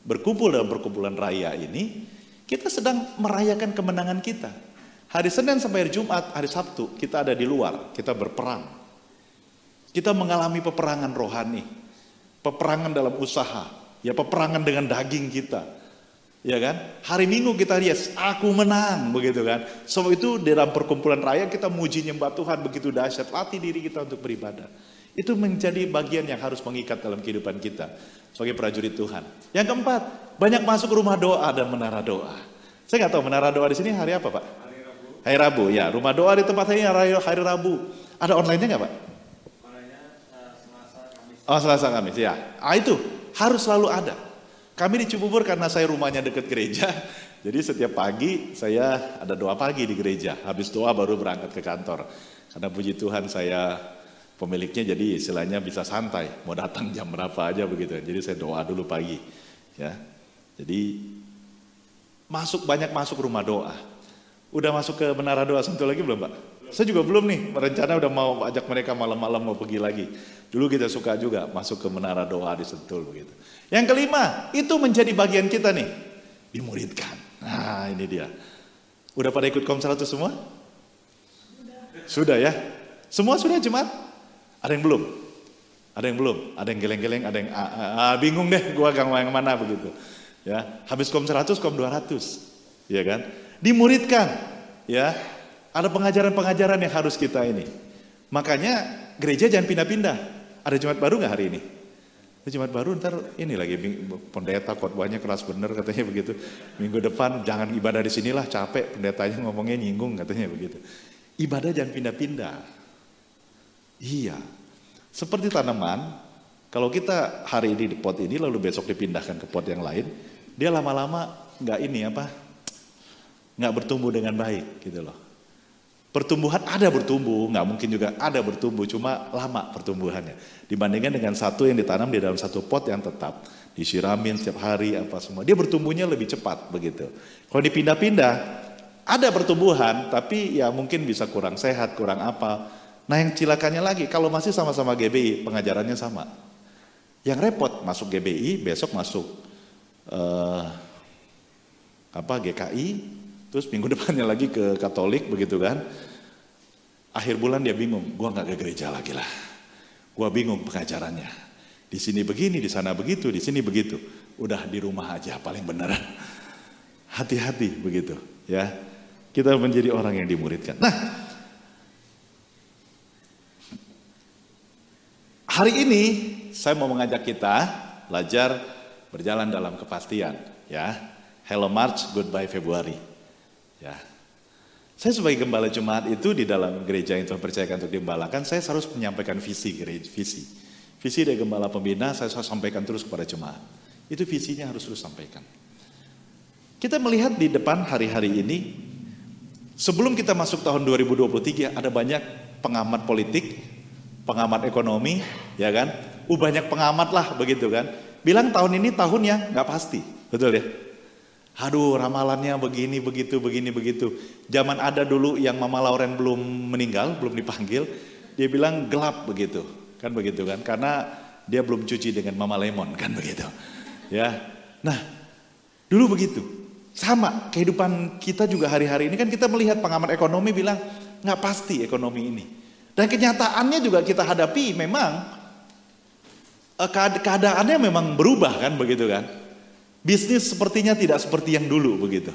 berkumpul dalam perkumpulan raya ini, kita sedang merayakan kemenangan kita. Hari Senin sampai hari Jumat, hari Sabtu, kita ada di luar, kita berperang. Kita mengalami peperangan rohani, peperangan dalam usaha, ya peperangan dengan daging kita. Ya kan? Hari Minggu kita yes, aku menang begitu kan. Sebab itu dalam perkumpulan raya kita muji nyembah Tuhan begitu dahsyat. Latih diri kita untuk beribadah. Itu menjadi bagian yang harus mengikat dalam kehidupan kita sebagai prajurit Tuhan. Yang keempat, banyak masuk rumah doa dan menara doa. Saya nggak tahu menara doa di sini hari apa Pak? Hari Rabu. Ya, rumah doa di tempat ini hari Rabu. Ada online-nya nggak Pak? Oh, Selasa Kamis ya. Itu harus selalu ada. Kami di Cibubur karena saya rumahnya dekat gereja, jadi setiap pagi saya ada doa pagi di gereja. Habis doa baru berangkat ke kantor. Karena puji Tuhan saya pemiliknya, jadi istilahnya bisa santai. Mau datang jam berapa aja begitu. Jadi saya doa dulu pagi. Ya, jadi banyak masuk rumah doa. Udah masuk ke menara doa Sentul lagi belum Pak? Saya juga belum nih, rencana udah mau ajak mereka malam-malam mau pergi lagi. Dulu kita suka juga masuk ke menara doa di Sentul begitu. Yang kelima, itu menjadi bagian kita nih, dimuridkan. Nah ini dia. Udah pada ikut Kom 100 semua? Sudah ya? Semua sudah jemaat? Ada yang belum? Ada yang belum? Ada yang geleng-geleng, ada yang bingung deh gua yang mana begitu. Ya, habis Kom 100, Kom 200. Ya kan? Dimuridkan. Ya. Ada pengajaran-pengajaran yang harus kita ini. Makanya gereja jangan pindah-pindah. Ada jemaat baru nggak hari ini? Jemaat baru ntar ini lagi pendeta khotbahnya keras bener katanya begitu. Minggu depan jangan ibadah di sinilah, capek pendetanya ngomongnya nyinggung katanya begitu. Ibadah jangan pindah-pindah. Iya. Seperti tanaman, kalau kita hari ini di pot ini lalu besok dipindahkan ke pot yang lain, dia lama-lama nggak bertumbuh dengan baik gitu loh. Pertumbuhan ada bertumbuh, nggak mungkin juga ada bertumbuh, cuma lama pertumbuhannya. Dibandingkan dengan satu yang ditanam di dalam satu pot yang tetap, disiramin setiap hari apa semua, dia bertumbuhnya lebih cepat begitu. Kalau dipindah-pindah, ada pertumbuhan, tapi ya mungkin bisa kurang sehat, kurang apa. Nah yang cilakannya lagi, kalau masih sama-sama GBI, pengajarannya sama. Yang repot masuk GBI, besok masuk GKI, terus minggu depannya lagi ke Katolik begitu kan. Akhir bulan dia bingung, gua nggak ke gereja lagi lah. Gua bingung pengajarannya. Di sini begini, di sana begitu, di sini begitu. Udah di rumah aja paling benar. Hati-hati begitu ya. Kita menjadi orang yang dimuridkan. Nah, hari ini saya mau mengajak kita belajar berjalan dalam kepastian ya. Hello March, goodbye Februari. Ya, saya sebagai gembala jemaat itu di dalam gereja yang Tuhan percayakan untuk digembalakan, saya harus menyampaikan visi dari gembala pembina, saya harus sampaikan terus kepada jemaat. Itu visinya harus terus sampaikan. Kita melihat di depan hari-hari ini, sebelum kita masuk tahun 2023, ada banyak pengamat politik, pengamat ekonomi, ya kan? Banyak pengamat lah begitu kan. Bilang tahun ini tahunnya nggak pasti, betul ya? Aduh ramalannya begini begitu. Zaman ada dulu yang Mama Lauren belum meninggal, belum dipanggil, dia bilang gelap begitu kan, karena dia belum cuci dengan Mama Lemon kan begitu. Ya, nah dulu begitu. Sama kehidupan kita juga hari-hari ini kan kita melihat pengamat ekonomi bilang nggak pasti ekonomi ini. Dan kenyataannya juga kita hadapi memang keadaannya memang berubah kan begitu kan. Bisnis sepertinya tidak seperti yang dulu begitu.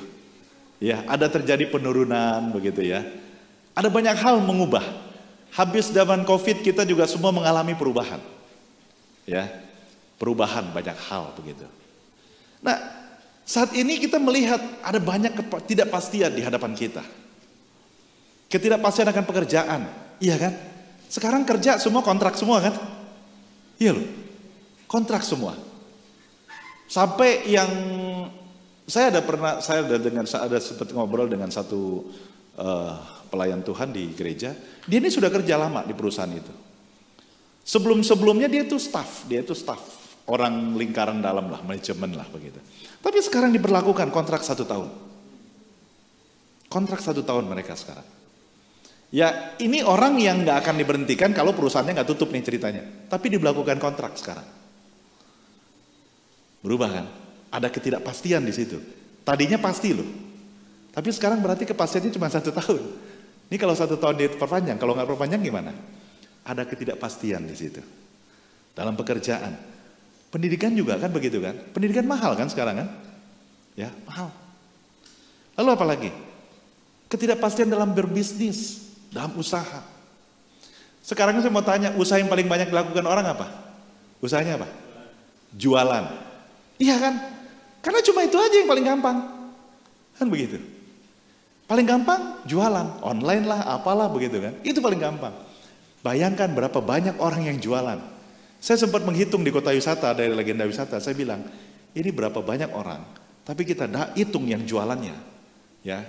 Ya, ada terjadi penurunan begitu ya. Ada banyak hal mengubah. Habis zaman Covid kita juga semua mengalami perubahan. Ya. Perubahan banyak hal begitu. Nah, saat ini kita melihat ada banyak ketidakpastian di hadapan kita. Ketidakpastian akan pekerjaan. Iya kan? Sekarang kerja semua kontrak semua kan? Iya loh. Kontrak semua. Sampai yang saya ada sempat ngobrol dengan satu pelayan Tuhan di gereja. Dia ini sudah kerja lama di perusahaan itu. Sebelumnya dia itu staff orang lingkaran dalam lah, manajemen lah begitu. Tapi sekarang diberlakukan kontrak 1 tahun. Kontrak 1 tahun mereka sekarang. Ya ini orang yang nggak akan diberhentikan kalau perusahaannya nggak tutup nih ceritanya. Tapi diberlakukan kontrak sekarang. Berubah kan? Ada ketidakpastian di situ. Tadinya pasti loh. Tapi sekarang berarti kepastiannya cuma 1 tahun. Ini kalau 1 tahun diperpanjang, kalau nggak perpanjang gimana? Ada ketidakpastian di situ. Dalam pekerjaan. Pendidikan juga kan begitu kan? Pendidikan mahal kan sekarang kan? Ya, mahal. Lalu apa lagi? Ketidakpastian dalam berbisnis, dalam usaha. Sekarang saya mau tanya, usaha yang paling banyak dilakukan orang apa? Usahanya apa? Jualan. Iya kan? Karena cuma itu aja yang paling gampang. Kan begitu. Paling gampang jualan, online lah, apalah begitu kan. Itu paling gampang. Bayangkan berapa banyak orang yang jualan. Saya sempat menghitung di kota wisata, dari Legenda Wisata, saya bilang, ini berapa banyak orang, tapi kita hitung yang jualannya. Ya,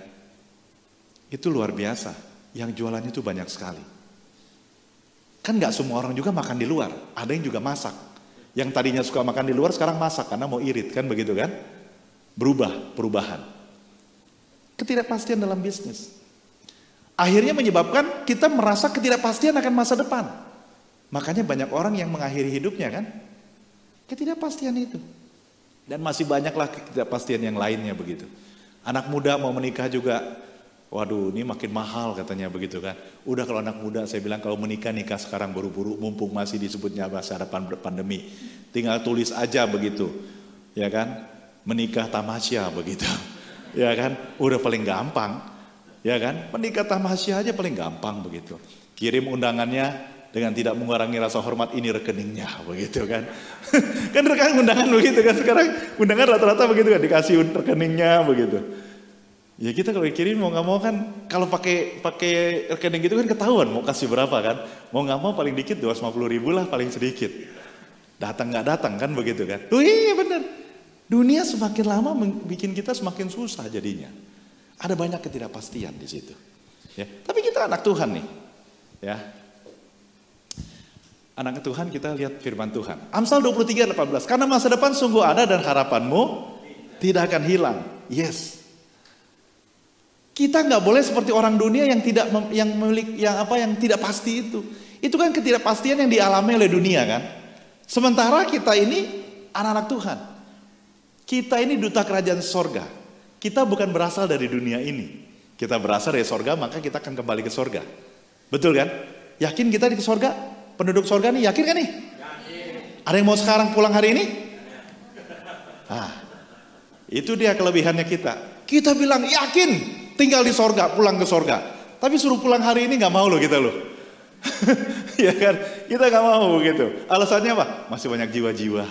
itu luar biasa. Yang jualannya itu banyak sekali. Kan gak semua orang juga makan di luar, ada yang juga masak. Yang tadinya suka makan di luar sekarang masak karena mau irit, kan begitu kan? Perubahan. Ketidakpastian dalam bisnis. Akhirnya menyebabkan kita merasa ketidakpastian akan masa depan. Makanya banyak orang yang mengakhiri hidupnya kan? Ketidakpastian itu. Dan masih banyaklah ketidakpastian yang lainnya begitu. Anak muda mau menikah juga, waduh ini makin mahal katanya begitu kan. Udah kalau anak muda saya bilang kalau nikah sekarang buru-buru mumpung masih disebutnya masa depan pandemi. Tinggal tulis aja begitu. Ya kan? Menikah tamasya begitu. Ya kan? Udah paling gampang. Ya kan? Menikah tamasya aja paling gampang begitu. Kirim undangannya dengan tidak mengurangi rasa hormat, ini rekeningnya begitu kan. Kan rekan undangan begitu kan sekarang. Undangan rata-rata begitu kan, dikasih rekeningnya begitu. Ya kita kalau kirim mau nggak mau kan, kalau pakai rekening gitu kan ketahuan mau kasih berapa kan. Mau nggak mau paling dikit 250.000 lah paling sedikit. Datang nggak datang kan begitu kan. Oh iya benar. Dunia semakin lama bikin kita semakin susah jadinya. Ada banyak ketidakpastian di situ. Ya, tapi kita anak Tuhan nih. Ya. Anak Tuhan, kita lihat firman Tuhan. Amsal 23:18. Karena masa depan sungguh ada dan harapanmu tidak akan hilang. Yes. Kita nggak boleh seperti orang dunia yang yang tidak pasti itu. Itu kan ketidakpastian yang dialami oleh dunia kan. Sementara kita ini anak-anak Tuhan. Kita ini duta kerajaan sorga. Kita bukan berasal dari dunia ini. Kita berasal dari sorga, maka kita akan kembali ke sorga. Betul kan? Yakin kita di sorga? Penduduk sorga nih, yakin kan nih? Yakin. Ada yang mau sekarang pulang hari ini? Itu dia kelebihannya kita. Kita bilang yakin tinggal di sorga, pulang ke sorga. Tapi suruh pulang hari ini gak mau loh kita loh. Ya kan? Kita gak mau begitu. Alasannya apa? Masih banyak jiwa-jiwa.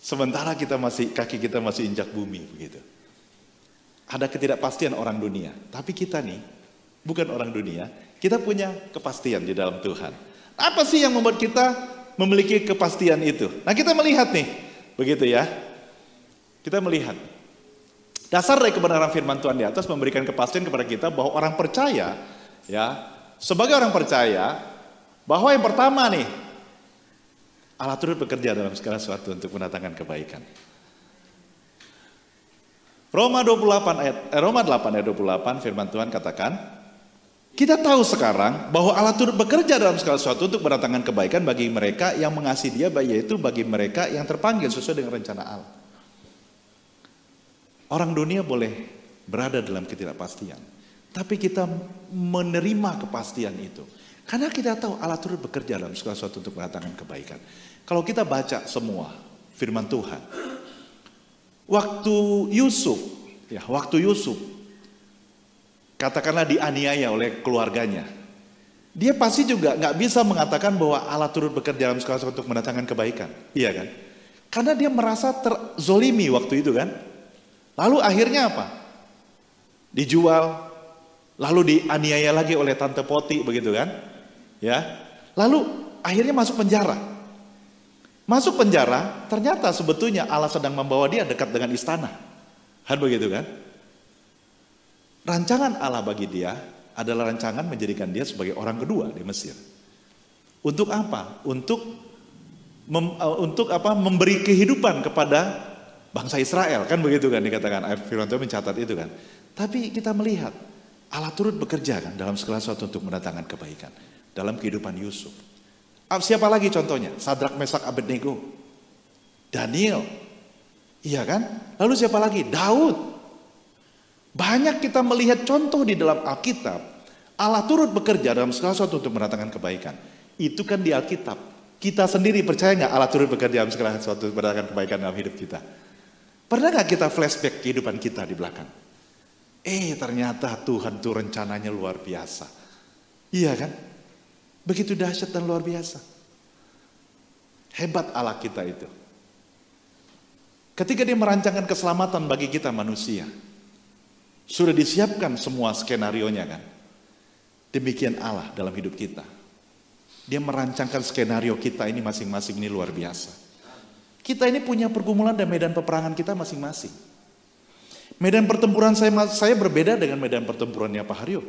Sementara kaki kita masih injak bumi begitu. Ada ketidakpastian orang dunia, tapi kita nih bukan orang dunia, kita punya kepastian di dalam Tuhan. Apa sih yang membuat kita memiliki kepastian itu? Nah, kita melihat nih, begitu ya. Kita melihat dasar dari kebenaran firman Tuhan di atas memberikan kepastian kepada kita bahwa orang percaya, ya, sebagai orang percaya, bahwa yang pertama nih, Allah turut bekerja dalam segala sesuatu untuk mendatangkan kebaikan. Roma 8 ayat 28 firman Tuhan katakan, kita tahu sekarang bahwa Allah turut bekerja dalam segala sesuatu untuk mendatangkan kebaikan bagi mereka yang mengasihi Dia, yaitu bagi mereka yang terpanggil sesuai dengan rencana Allah. Orang dunia boleh berada dalam ketidakpastian, tapi kita menerima kepastian itu. Karena kita tahu Allah turut bekerja dalam segala sesuatu untuk mendatangkan kebaikan. Kalau kita baca semua firman Tuhan, waktu Yusuf katakanlah dianiaya oleh keluarganya, dia pasti juga nggak bisa mengatakan bahwa Allah turut bekerja dalam segala sesuatu untuk mendatangkan kebaikan, iya kan? Karena dia merasa terzolimi waktu itu kan. Lalu akhirnya apa? Dijual, lalu dianiaya lagi oleh Tante Poti begitu kan? Ya, lalu akhirnya masuk penjara. Masuk penjara, ternyata sebetulnya Allah sedang membawa dia dekat dengan istana. Kan begitu kan? Rancangan Allah bagi dia adalah rancangan menjadikan dia sebagai orang kedua di Mesir. Untuk apa? Untuk memberi kehidupan kepada bangsa Israel. Kan begitu kan dikatakan. Firman Tuhan mencatat itu kan. Tapi kita melihat Allah turut bekerja kan dalam segala sesuatu untuk mendatangkan kebaikan. Dalam kehidupan Yusuf. Siapa lagi contohnya? Sadrak, Mesak, Abednego. Daniel. Iya kan? Lalu siapa lagi? Daud. Banyak kita melihat contoh di dalam Alkitab. Allah turut bekerja dalam segala sesuatu untuk mendatangkan kebaikan. Itu kan di Alkitab. Kita sendiri percaya nggak Allah turut bekerja dalam segala sesuatu untuk mendatangkan kebaikan dalam hidup kita? Pernah gak kita flashback kehidupan kita di belakang? Ternyata Tuhan tuh rencananya luar biasa. Iya kan? Begitu dahsyat dan luar biasa. Hebat Allah kita itu. Ketika dia merancangkan keselamatan bagi kita manusia, sudah disiapkan semua skenarionya kan? Demikian Allah dalam hidup kita. Dia merancangkan skenario kita ini masing-masing ini luar biasa. Kita ini punya pergumulan dan medan peperangan kita masing-masing. Medan pertempuran saya berbeda dengan medan pertempurannya Pak Haryo.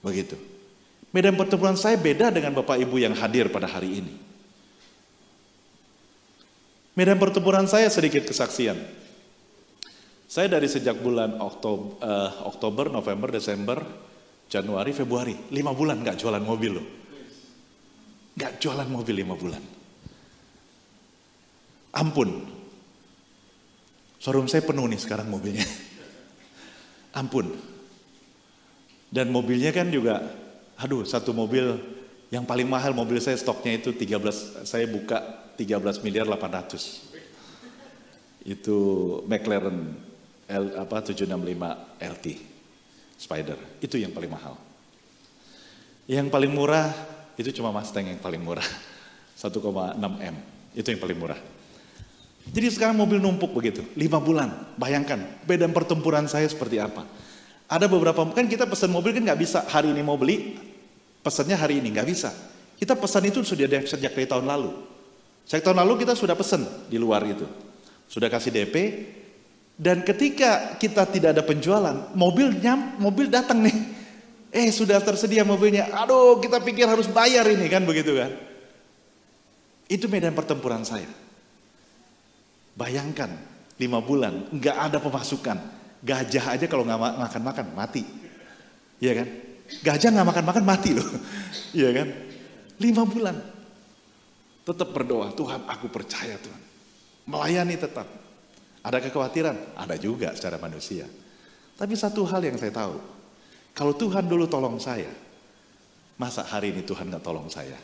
Begitu. Medan pertempuran saya beda dengan Bapak Ibu yang hadir pada hari ini. Medan pertempuran saya sedikit kesaksian. Saya dari sejak bulan Oktober, November, Desember, Januari, Februari, 5 bulan gak jualan mobil loh. Gak jualan mobil 5 bulan. Ampun. Showroom saya penuh nih sekarang mobilnya. Ampun. Dan mobilnya kan juga, satu mobil yang paling mahal mobil saya stoknya itu 13, saya buka 13 miliar 800. Itu McLaren 765 LT Spider, itu yang paling mahal. Yang paling murah itu cuma Mustang yang paling murah, 1,6 M, itu yang paling murah. Jadi sekarang mobil numpuk begitu, 5 bulan, bayangkan medan pertempuran saya seperti apa. Ada beberapa, kan kita pesan mobil kan gak bisa, hari ini mau beli, pesannya hari ini, gak bisa. Kita pesan itu sudah sejak dari tahun lalu. Sejak tahun lalu kita sudah pesan di luar itu, sudah kasih DP, dan ketika kita tidak ada penjualan, mobil datang nih, sudah tersedia mobilnya, aduh kita pikir harus bayar ini kan begitu kan. Itu medan pertempuran saya. Bayangkan 5 bulan nggak ada pemasukan, gajah aja kalau nggak makan mati, iya kan? Gajah nggak makan mati loh, iya kan? 5 bulan, tetap berdoa, Tuhan aku percaya Tuhan, melayani tetap. Ada kekhawatiran, ada juga secara manusia. Tapi satu hal yang saya tahu, kalau Tuhan dulu tolong saya, masa hari ini Tuhan nggak tolong saya?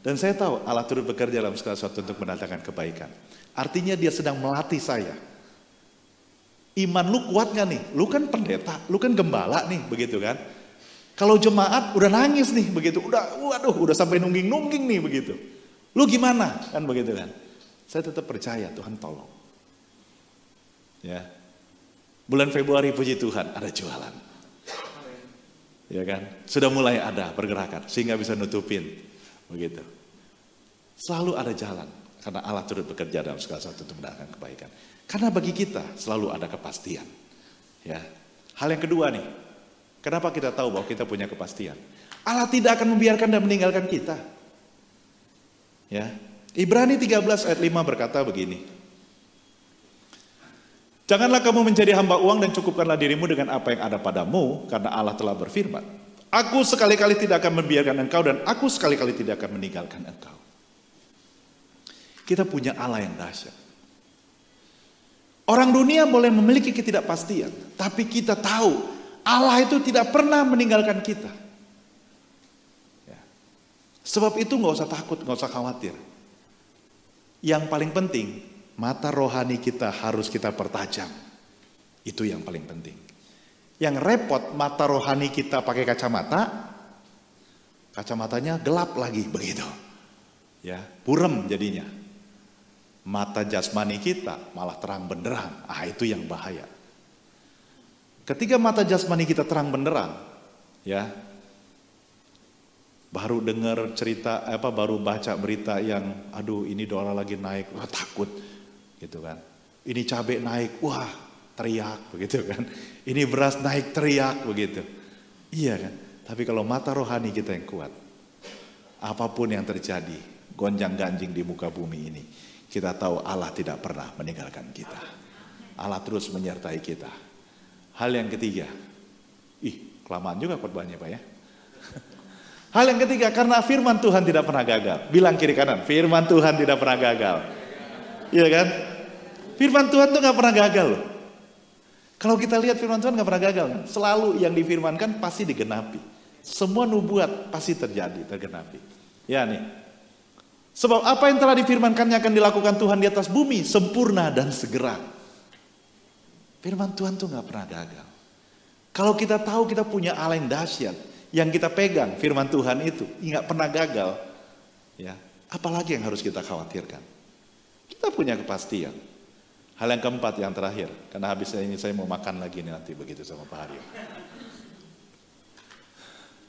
Dan saya tahu Allah turut bekerja dalam segala sesuatu untuk mendatangkan kebaikan. Artinya dia sedang melatih saya. Iman lu kuat gak nih? Lu kan pendeta, lu kan gembala nih, begitu kan? Kalau jemaat udah nangis nih, begitu. Udah sampai nungging-nungging nih, begitu. Lu gimana? Kan begitu kan? Saya tetap percaya Tuhan tolong. Ya. Bulan Februari puji Tuhan ada jualan. Ya kan? Sudah mulai ada pergerakan sehingga bisa nutupin, begitu. Selalu ada jalan. Karena Allah turut bekerja dalam segala sesuatu untuk mendatangkan kebaikan. Karena bagi kita selalu ada kepastian. Ya. Hal yang kedua nih, kenapa kita tahu bahwa kita punya kepastian? Allah tidak akan membiarkan dan meninggalkan kita. Ya. Ibrani 13 ayat 5 berkata begini. Janganlah kamu menjadi hamba uang dan cukupkanlah dirimu dengan apa yang ada padamu, karena Allah telah berfirman, aku sekali-kali tidak akan membiarkan engkau dan aku sekali-kali tidak akan meninggalkan engkau. Kita punya Allah yang dahsyat. Orang dunia boleh memiliki ketidakpastian, tapi kita tahu Allah itu tidak pernah meninggalkan kita. Ya. Sebab itu gak usah takut, gak usah khawatir. Yang paling penting, mata rohani kita harus kita pertajam. Itu yang paling penting. Yang repot, mata rohani kita pakai kacamata, kacamatanya gelap lagi begitu. Ya, buram jadinya. Mata jasmani kita malah terang benderang. Itu yang bahaya. Ketika mata jasmani kita terang benderang, ya, baru dengar cerita, baru baca berita yang, aduh ini dolar lagi naik, wah takut, gitu kan. Ini cabai naik, wah teriak, begitu kan. Ini beras naik, teriak, begitu. Iya kan. Tapi kalau mata rohani kita yang kuat, apapun yang terjadi, gonjang-ganjing di muka bumi ini, kita tahu Allah tidak pernah meninggalkan kita. Allah terus menyertai kita. Hal yang ketiga, kelamaan juga khotbahnya Pak ya. Hal yang ketiga, karena firman Tuhan tidak pernah gagal. Bilang kiri kanan, firman Tuhan tidak pernah gagal. Iya kan? Firman Tuhan tuh gak pernah gagal loh. Kalau kita lihat firman Tuhan gak pernah gagal kan? Selalu yang difirmankan pasti digenapi. Semua nubuat pasti terjadi, tergenapi. Ya nih, Sebab apa yang telah difirmankannya akan dilakukan Tuhan di atas bumi, sempurna dan segera. Firman Tuhan tuh gak pernah gagal. Kalau kita tahu kita punya Allah yang dahsyat, yang kita pegang firman Tuhan itu, gak pernah gagal. Ya, apalagi yang harus kita khawatirkan? Kita punya kepastian. Hal yang keempat, yang terakhir, karena habis ini saya mau makan lagi nih nanti begitu sama Pak Haryo.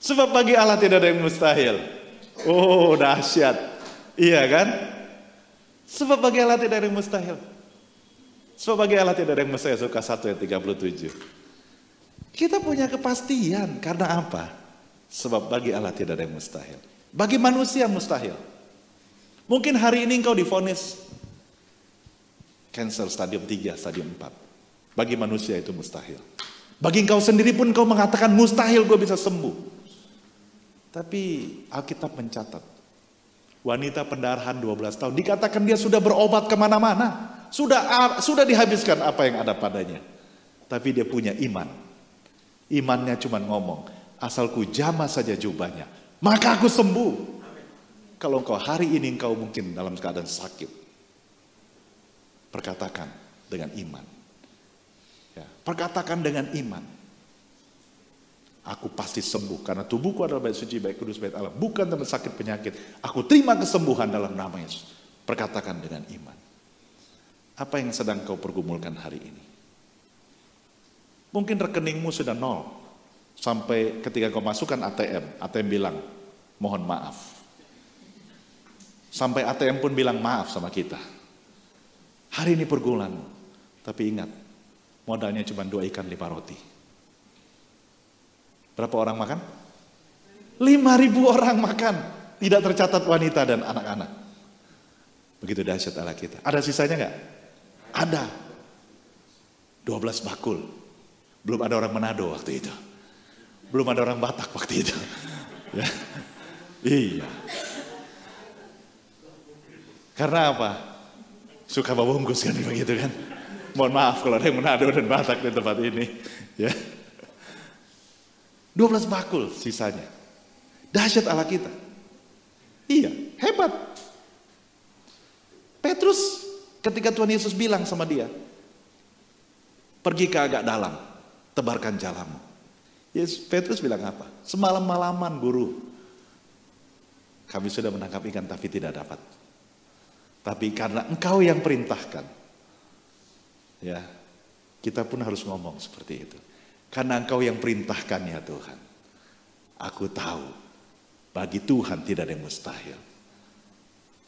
Sebab bagi Allah tidak ada yang mustahil. Oh, dahsyat. Iya kan? Sebab bagi Allah tidak ada yang mustahil. Sebab bagi Allah tidak ada yang mustahil. Lukas 1 ayat 37. Kita punya kepastian. Karena apa? Sebab bagi Allah tidak ada yang mustahil. Bagi manusia mustahil. Mungkin hari ini engkau divonis cancer stadium 3, stadium 4. Bagi manusia itu mustahil. Bagi engkau sendiri pun engkau mengatakan mustahil gue bisa sembuh. Tapi Alkitab mencatat, wanita pendarahan 12 tahun, dikatakan dia sudah berobat kemana-mana. Sudah dihabiskan apa yang ada padanya. Tapi dia punya iman. Imannya cuma ngomong, asal ku jamah saja jubahnya, maka aku sembuh. Kalau engkau hari ini engkau mungkin dalam keadaan sakit, perkatakan dengan iman. Ya, perkatakan dengan iman. Aku pasti sembuh karena tubuhku adalah bait suci, bait kudus, bait Allah. Bukan tempat sakit penyakit. Aku terima kesembuhan dalam nama Yesus. Perkatakan dengan iman. Apa yang sedang kau pergumulkan hari ini? Mungkin rekeningmu sudah 0. Sampai ketika kau masukkan ATM bilang, mohon maaf. Sampai ATM pun bilang maaf sama kita. Hari ini pergumulanmu. Tapi ingat, modalnya cuma 2 ikan 5 roti. Berapa orang makan? 5.000 orang makan. Tidak tercatat wanita dan anak-anak. Begitu dahsyat Allah kita. Ada sisanya enggak? Ada. 12 bakul. Belum ada orang Manado waktu itu. Belum ada orang Batak waktu itu. Ya. Iya. Karena apa? Suka babungkus kan begitu kan. Mohon maaf kalau ada yang Manado dan Batak di tempat ini. Ya. 12 bakul sisanya. Dahsyat Allah kita. Iya, hebat. Petrus ketika Tuhan Yesus bilang sama dia, pergi ke agak dalam, tebarkan jalamu. Petrus bilang apa? Semalam-malaman guru, kami sudah menangkap ikan tapi tidak dapat. Tapi karena engkau yang perintahkan, ya, kita pun harus ngomong seperti itu. Karena engkau yang perintahkan ya Tuhan. Aku tahu bagi Tuhan tidak ada yang mustahil.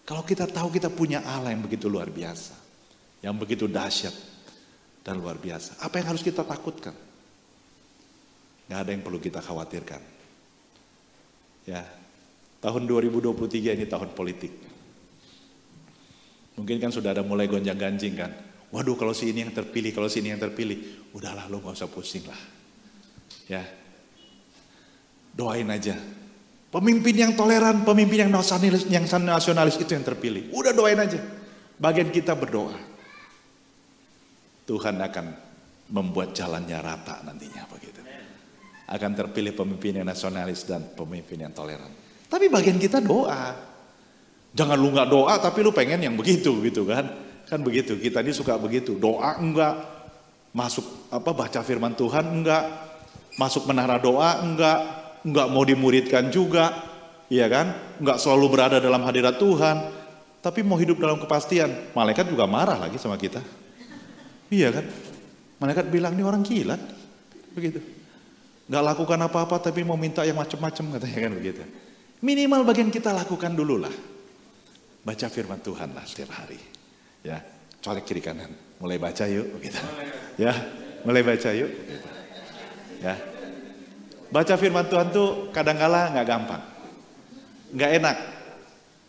Kalau kita tahu kita punya Allah yang begitu luar biasa. Yang begitu dahsyat dan luar biasa. Apa yang harus kita takutkan? Gak ada yang perlu kita khawatirkan. Ya, tahun 2023 ini tahun politik. Mungkin kan sudah ada mulai gonjang-ganjing kan. Waduh kalau si ini yang terpilih, kalau si ini yang terpilih. Udahlah lo gak usah pusing lah. Ya. Doain aja. Pemimpin yang toleran, pemimpin yang nasionalis itu yang terpilih. Udah doain aja. Bagian kita berdoa. Tuhan akan membuat jalannya rata nantinya begitu. Akan terpilih pemimpin yang nasionalis dan pemimpin yang toleran. Tapi bagian kita doa. Jangan lu gak doa tapi lu pengen yang begitu gitu kan. Kan begitu, kita ini suka begitu. Doa enggak, masuk baca firman Tuhan enggak, masuk menara doa enggak mau dimuridkan juga, iya kan? Enggak selalu berada dalam hadirat Tuhan, tapi mau hidup dalam kepastian. Malaikat juga marah lagi sama kita. Iya kan? Malaikat bilang ini orang gila, begitu. Enggak lakukan apa-apa tapi mau minta yang macam-macam katanya kan begitu. Minimal bagian kita lakukan dulu lah. Baca firman Tuhan lah setiap hari. Ya, colek kiri kanan, mulai baca yuk, begitu. Ya, mulai baca yuk. Begitu. Ya, baca firman Tuhan tuh kadang-kala nggak gampang, nggak enak.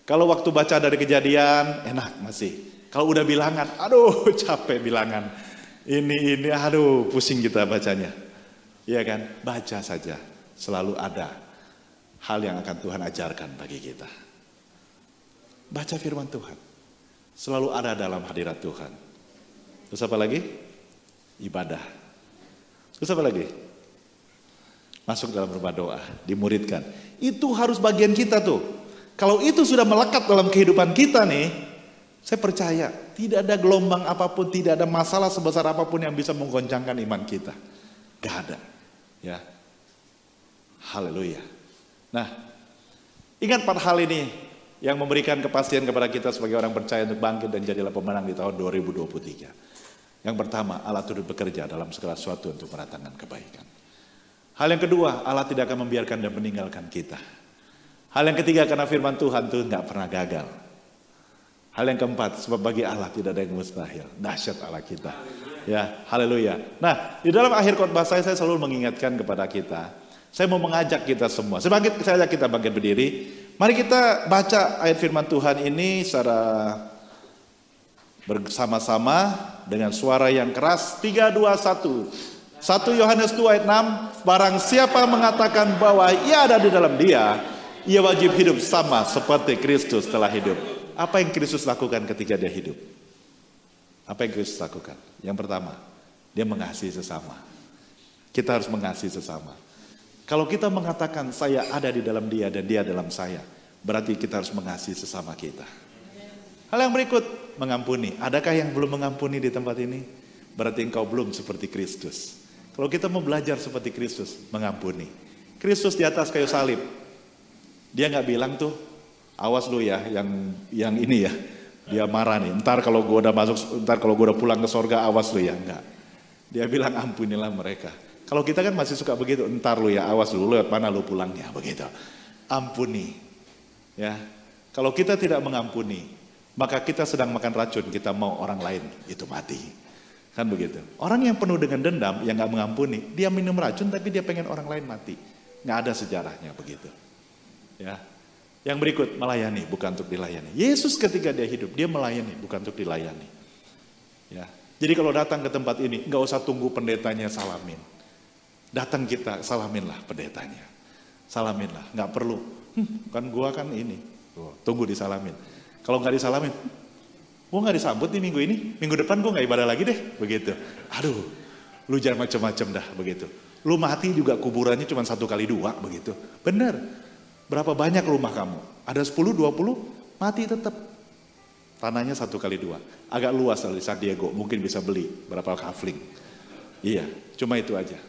Kalau waktu baca dari Kejadian enak masih. Kalau udah bilangan, aduh capek bilangan. Ini, aduh pusing kita bacanya. Iya kan? Baca saja, selalu ada hal yang akan Tuhan ajarkan bagi kita. Baca firman Tuhan. Selalu ada dalam hadirat Tuhan. Terus apa lagi? Ibadah. Terus apa lagi? Masuk dalam rumah doa, dimuridkan. Itu harus bagian kita tuh. Kalau itu sudah melekat dalam kehidupan kita nih, saya percaya tidak ada gelombang apapun, tidak ada masalah sebesar apapun yang bisa menggoncangkan iman kita. Gak ada. Ya. Haleluya. Nah, ingat 4 hal ini yang memberikan kepastian kepada kita sebagai orang percaya untuk bangkit dan jadilah pemenang di tahun 2023. Yang pertama, Allah turut bekerja dalam segala sesuatu untuk mendatangkan kebaikan. Hal yang kedua, Allah tidak akan membiarkan dan meninggalkan kita. Hal yang ketiga, karena firman Tuhan itu nggak pernah gagal. Hal yang keempat, sebab bagi Allah tidak ada yang mustahil. Dahsyat Allah kita. Ya, haleluya. Nah, di dalam akhir khotbah saya selalu mengingatkan kepada kita. Saya mau mengajak kita semua. Saya ajak kita bangkit berdiri. Mari kita baca ayat firman Tuhan ini secara bersama-sama dengan suara yang keras. 3, 2, 1. 1 Yohanes 2 ayat 6. Barang siapa mengatakan bahwa ia ada di dalam dia, ia wajib hidup sama seperti Kristus telah hidup. Apa yang Kristus lakukan ketika dia hidup? Apa yang Kristus lakukan? Yang pertama, dia mengasihi sesama. Kita harus mengasihi sesama. Kalau kita mengatakan saya ada di dalam dia dan dia dalam saya, berarti kita harus mengasihi sesama kita. Hal yang berikut, mengampuni. Adakah yang belum mengampuni di tempat ini? Berarti engkau belum seperti Kristus. Kalau kita mau belajar seperti Kristus, mengampuni. Kristus di atas kayu salib, dia nggak bilang tuh, awas lu ya, yang ini ya, dia marah nih. Ntar kalau gue udah pulang ke sorga, awas lu ya, enggak. Dia bilang ampunilah mereka. Kalau kita kan masih suka begitu, ntar lu ya, awas lu lewat mana lu pulangnya, begitu. Ampuni, ya. Kalau kita tidak mengampuni, maka kita sedang makan racun, kita mau orang lain itu mati. Kan begitu. Orang yang penuh dengan dendam, yang nggak mengampuni, dia minum racun tapi dia pengen orang lain mati. Nggak ada sejarahnya begitu. Ya. Yang berikut, melayani bukan untuk dilayani. Yesus ketika dia hidup, dia melayani bukan untuk dilayani. Ya. Jadi kalau datang ke tempat ini, nggak usah tunggu pendetanya salamin. Datang kita, salaminlah pendetanya. Salaminlah, nggak perlu. Kan gua kan ini, tunggu disalamin. Kalau nggak disalamin, gua nggak disambut nih minggu ini, minggu depan gua nggak ibadah lagi deh, begitu. Aduh, lu jangan macam-macam dah, begitu. Lu mati juga kuburannya cuma 1 kali 2, begitu. Bener. Berapa banyak rumah kamu? Ada 10, 20, mati tetap. Tanahnya 1 kali 2. Agak luas dari San Diego, mungkin bisa beli berapa kafling. Iya, cuma itu aja.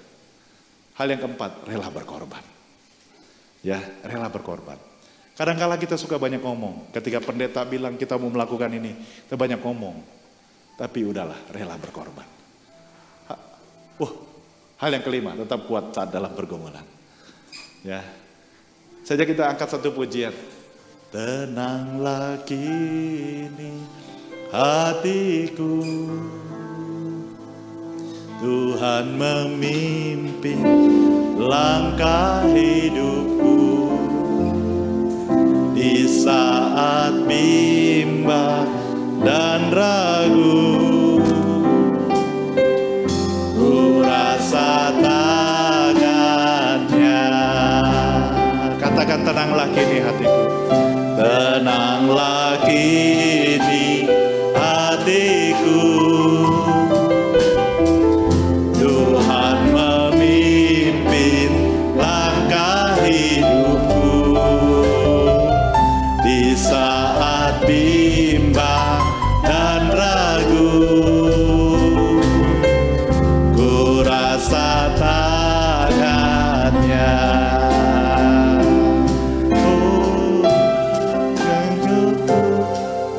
Hal yang keempat, rela berkorban. Ya, rela berkorban. Kadang-kala kita suka banyak ngomong. Ketika pendeta bilang kita mau melakukan ini, kita banyak ngomong. Tapi udahlah, rela berkorban. Hal yang kelima, tetap kuat saat dalam pergumulan. Ya. Saja kita angkat satu pujian. Tenanglah kini hatiku, Tuhan memimpin langkah hidupku. Di saat bimbang dan ragu, ku rasa tangannya. Katakan tenanglah kini hatiku. Tenanglah kini hatiku, Tuhan memimpin langkah hidupku. Di saat bimbang dan ragu, ku rasa tangannya.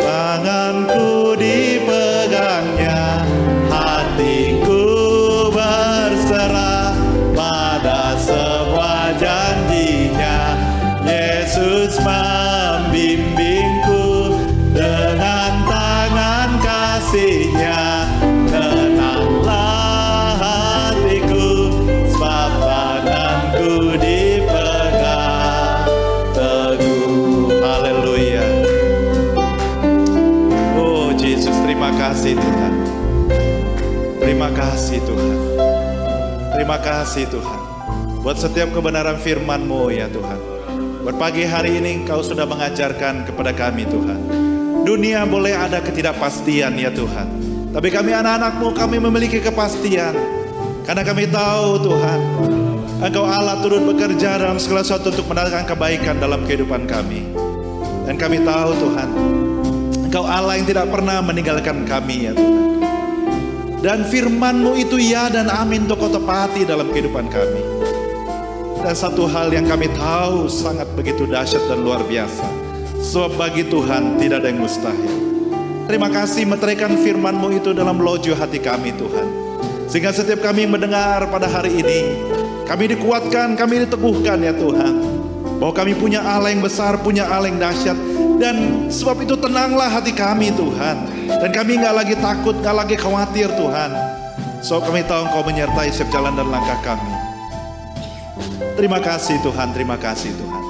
Tanganku dipegangnya, hatiku berserah pada semua janjinya. Yesus membimbingku dengan tangan kasih-Nya. Tenanglah hatiku, sebab tanganku dipegang teguh. Haleluya. Oh Yesus, terima kasih Tuhan. Terima kasih Tuhan. Terima kasih Tuhan. Buat setiap kebenaran firman-Mu ya Tuhan. Buat pagi hari ini Engkau sudah mengajarkan kepada kami Tuhan. Dunia boleh ada ketidakpastian ya Tuhan. Tapi kami anak-anak-Mu, kami memiliki kepastian. Karena kami tahu Tuhan, Engkau Allah turut bekerja dalam segala sesuatu untuk mendatangkan kebaikan dalam kehidupan kami. Dan kami tahu Tuhan, Engkau Allah yang tidak pernah meninggalkan kami ya Tuhan. Dan firman-Mu itu ya dan amin untuk Kau tepati dalam kehidupan kami. Dan satu hal yang kami tahu sangat begitu dahsyat dan luar biasa, sebab bagi Tuhan tidak ada yang mustahil. Terima kasih meteraikan firman-Mu itu dalam lojo hati kami Tuhan. Sehingga setiap kami mendengar pada hari ini, kami dikuatkan, kami diteguhkan ya Tuhan, bahwa kami punya Allah yang besar, punya Allah yang dahsyat. Dan sebab itu tenanglah hati kami Tuhan. Dan kami gak lagi takut, gak lagi khawatir Tuhan. So kami tahu Engkau menyertai setiap jalan dan langkah kami. Terima kasih Tuhan, terima kasih Tuhan.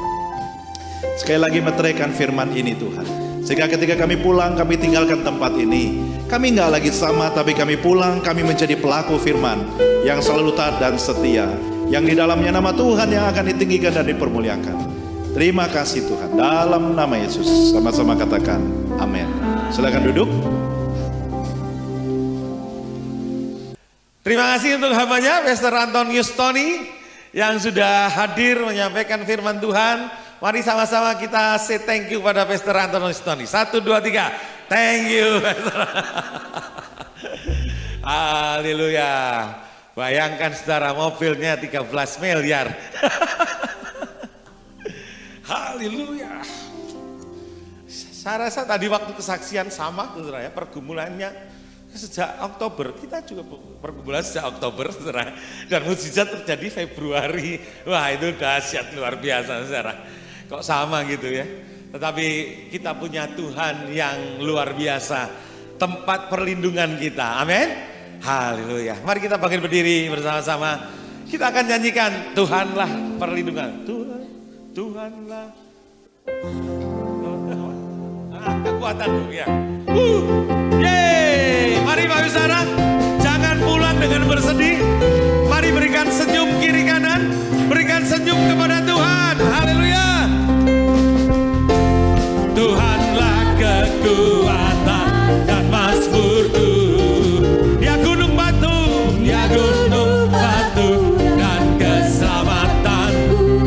Sekali lagi meteraikan firman ini Tuhan, sehingga ketika kami pulang, kami tinggalkan tempat ini, kami gak lagi sama, tapi kami pulang, kami menjadi pelaku firman yang selalu taat dan setia, yang di dalamnya nama Tuhan yang akan ditinggikan dan dipermuliakan. Terima kasih Tuhan, dalam nama Yesus. Sama-sama katakan amin. Silakan duduk.
Terima kasih untuk hambanya Pastor Antonius Tony yang sudah hadir menyampaikan firman Tuhan. Mari sama-sama kita say thank you pada Pastor Antonius Tony. 1, 2, 3. Thank you Pastor. Haleluya. Bayangkan saudara, mobilnya 13 miliar. Haleluya. Saya rasa tadi waktu kesaksian sama saudara ya, pergumulannya sejak Oktober. Kita juga pergumulan sejak Oktober saudara. Dan mukjizat terjadi Februari. Wah itu dahsyat luar biasa saudara. Kok sama gitu ya. Tetapi kita punya Tuhan yang luar biasa, tempat perlindungan kita. Amin. Haleluya. Mari kita bangkit berdiri bersama-sama. Kita akan nyanyikan Tuhanlah perlindungan. Tuhanlah kekuatanku ya. Yeay. Mari Bapak Saudara, jangan pulang dengan bersedih. Mari berikan senyum kiri kanan, berikan senyum kepada Tuhan. Haleluya. Tuhanlah kekuatan dan mazmurku. Ya gunung batu, ya gunung batu dan keselamatan.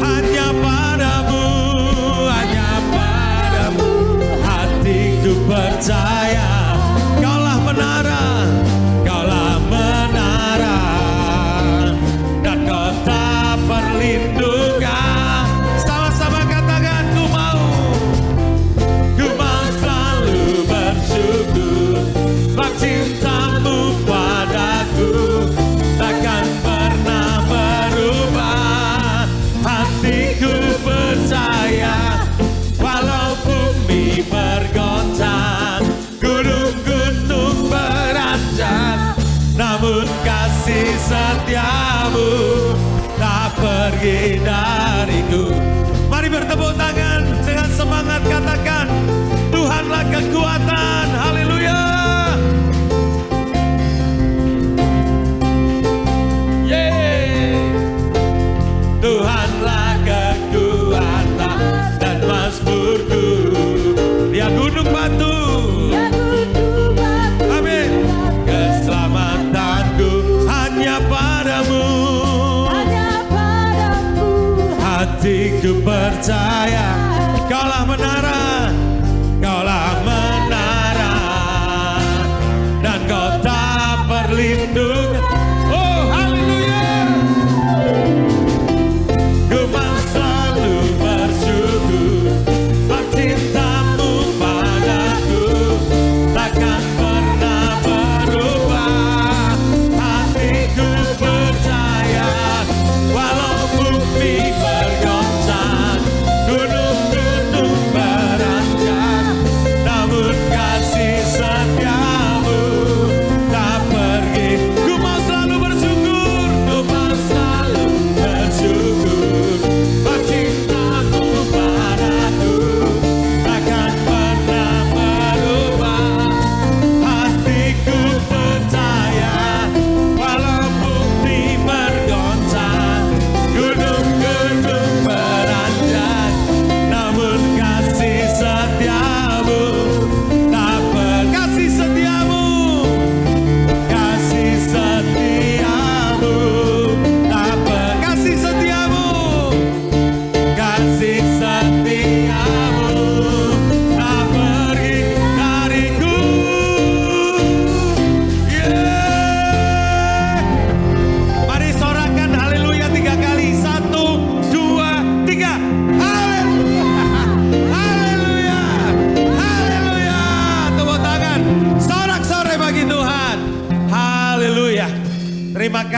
Hanya padamu, hanya padamu hatiku percaya. Kaulah menara, kaulah menara dan kota perlindungan. Sama-sama katakan ku mau selalu bersyukur. Bak cintamu padaku takkan pernah berubah. Hatiku percaya walau bumi bergoncang, gunung-gunung beranjak, namun kasih setiamu tak pergi dariku. Mari bertepuk tangan dengan semangat, katakan Tuhanlah kekuatan. Haleluya. Yeay. Tuhanlah kekuatan dan mazmurku. Dia gunung batu. Amin. Keselamatanku hanya padamu. Hatiku percaya kaulah menara, kaulah menara dan kota perlindungan. Oh haleluya. Ku mau selalu bersyukur. Bak cintamu padaku takkan pernah berubah. Hatiku percaya walau bumi bergoncang, gunung-gunung beranjak,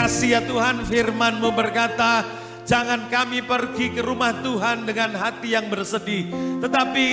kasih ya Tuhan, firman-Mu berkata, jangan kami pergi ke rumah Tuhan dengan hati yang bersedih. Tetapi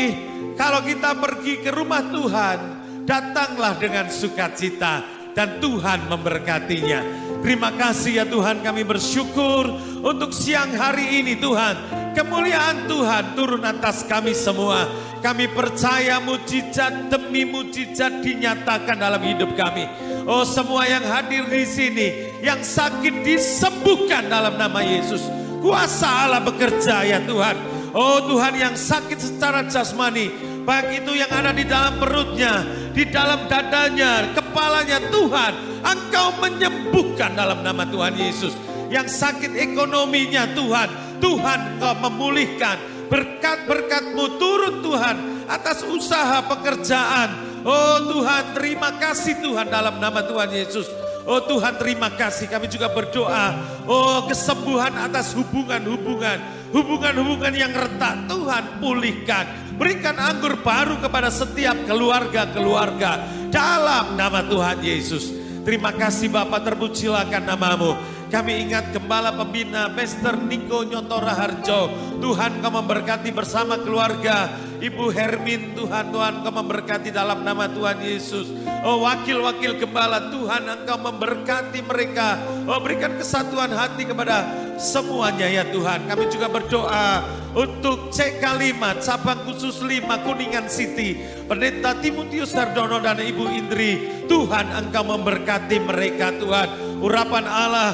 kalau kita pergi ke rumah Tuhan, datanglah dengan sukacita dan Tuhan memberkatinya. Terima kasih ya Tuhan, kami bersyukur untuk siang hari ini Tuhan. Kemuliaan Tuhan turun atas kami semua. Kami percaya mujizat demi mujizat dinyatakan dalam hidup kami. Oh, semua yang hadir di sini, yang sakit disembuhkan dalam nama Yesus. Kuasa Allah bekerja ya Tuhan. Oh Tuhan, yang sakit secara jasmani, baik itu yang ada di dalam perutnya, di dalam dadanya, kepalanya, Tuhan, Engkau menyembuhkan dalam nama Tuhan Yesus. Yang sakit ekonominya Tuhan, Tuhan Engkau memulihkan. Berkat-berkat-Mu turun Tuhan atas usaha pekerjaan. Oh Tuhan, terima kasih Tuhan dalam nama Tuhan Yesus. Oh Tuhan, terima kasih. Kami juga berdoa, oh kesembuhan atas hubungan yang retak. Tuhan pulihkan, berikan anggur baru kepada setiap keluarga-keluarga dalam nama Tuhan Yesus. Terima kasih Bapak, terpujilah nama-Mu. Kami ingat Gembala Pembina Pastor Niko Nyotora Harjo. Tuhan Kau memberkati bersama keluarga Ibu Hermin. Tuhan Kau memberkati dalam nama Tuhan Yesus. Oh wakil-wakil gembala, Tuhan Engkau memberkati mereka. Oh berikan kesatuan hati kepada semuanya ya Tuhan. Kami juga berdoa untuk CK5 cabang khusus 5 Kuningan City, Pendeta Timotius Sardono dan Ibu Indri. Tuhan Engkau memberkati mereka Tuhan. Urapan Allah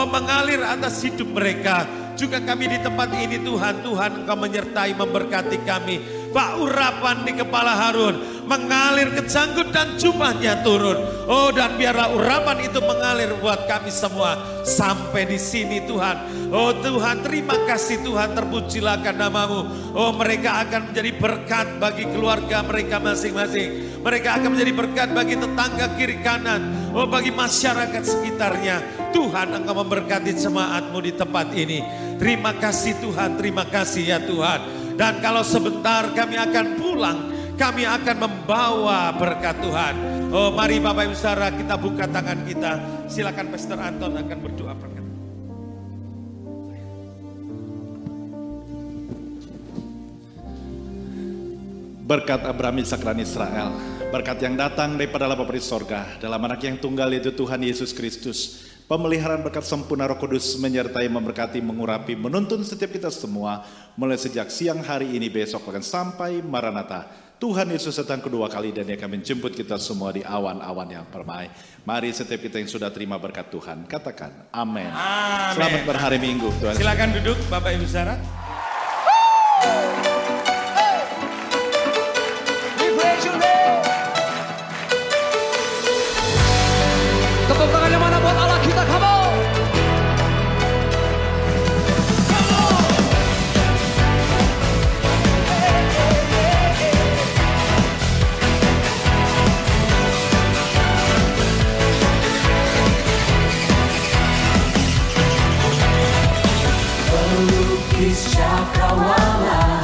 mengalir atas hidup mereka. Juga kami di tempat ini Tuhan, Engkau menyertai memberkati kami. Pak, urapan di kepala Harun mengalir ke janggut dan jubahnya turun. Oh dan biarlah urapan itu mengalir buat kami semua sampai di sini Tuhan. Oh Tuhan, terima kasih Tuhan, terpujilah nama-Mu. Oh mereka akan menjadi berkat bagi keluarga mereka masing-masing. Mereka akan menjadi berkat bagi tetangga kiri kanan. Oh bagi masyarakat sekitarnya. Tuhan Engkau memberkati jemaat-Mu di tempat ini. Terima kasih Tuhan, terima kasih ya Tuhan. Dan kalau sebentar kami akan pulang, kami akan membawa berkat Tuhan. Oh mari Bapak Ibu Saudara, kita buka tangan kita. Silakan Pastor Anton akan berdoa berkat.
Berkat Abraham, Ishak dan Israel, berkat yang datang daripada Allah Bapa di sorga, dalam anak yang tunggal yaitu Tuhan Yesus Kristus. Pemeliharaan berkat sempurna Roh Kudus menyertai, memberkati, mengurapi, menuntun setiap kita semua mulai sejak siang hari ini, besok bahkan sampai Maranatha. Tuhan Yesus datang kedua kali dan Dia akan menjemput kita semua di awan-awan yang permai. Mari setiap kita yang sudah terima berkat Tuhan katakan amin. Selamat berhari Minggu Tuhan.
Silakan duduk Bapak Ibu Saudara.
Tepuk tangannya mana buat Allah kita, come on. Pelukis cakrawala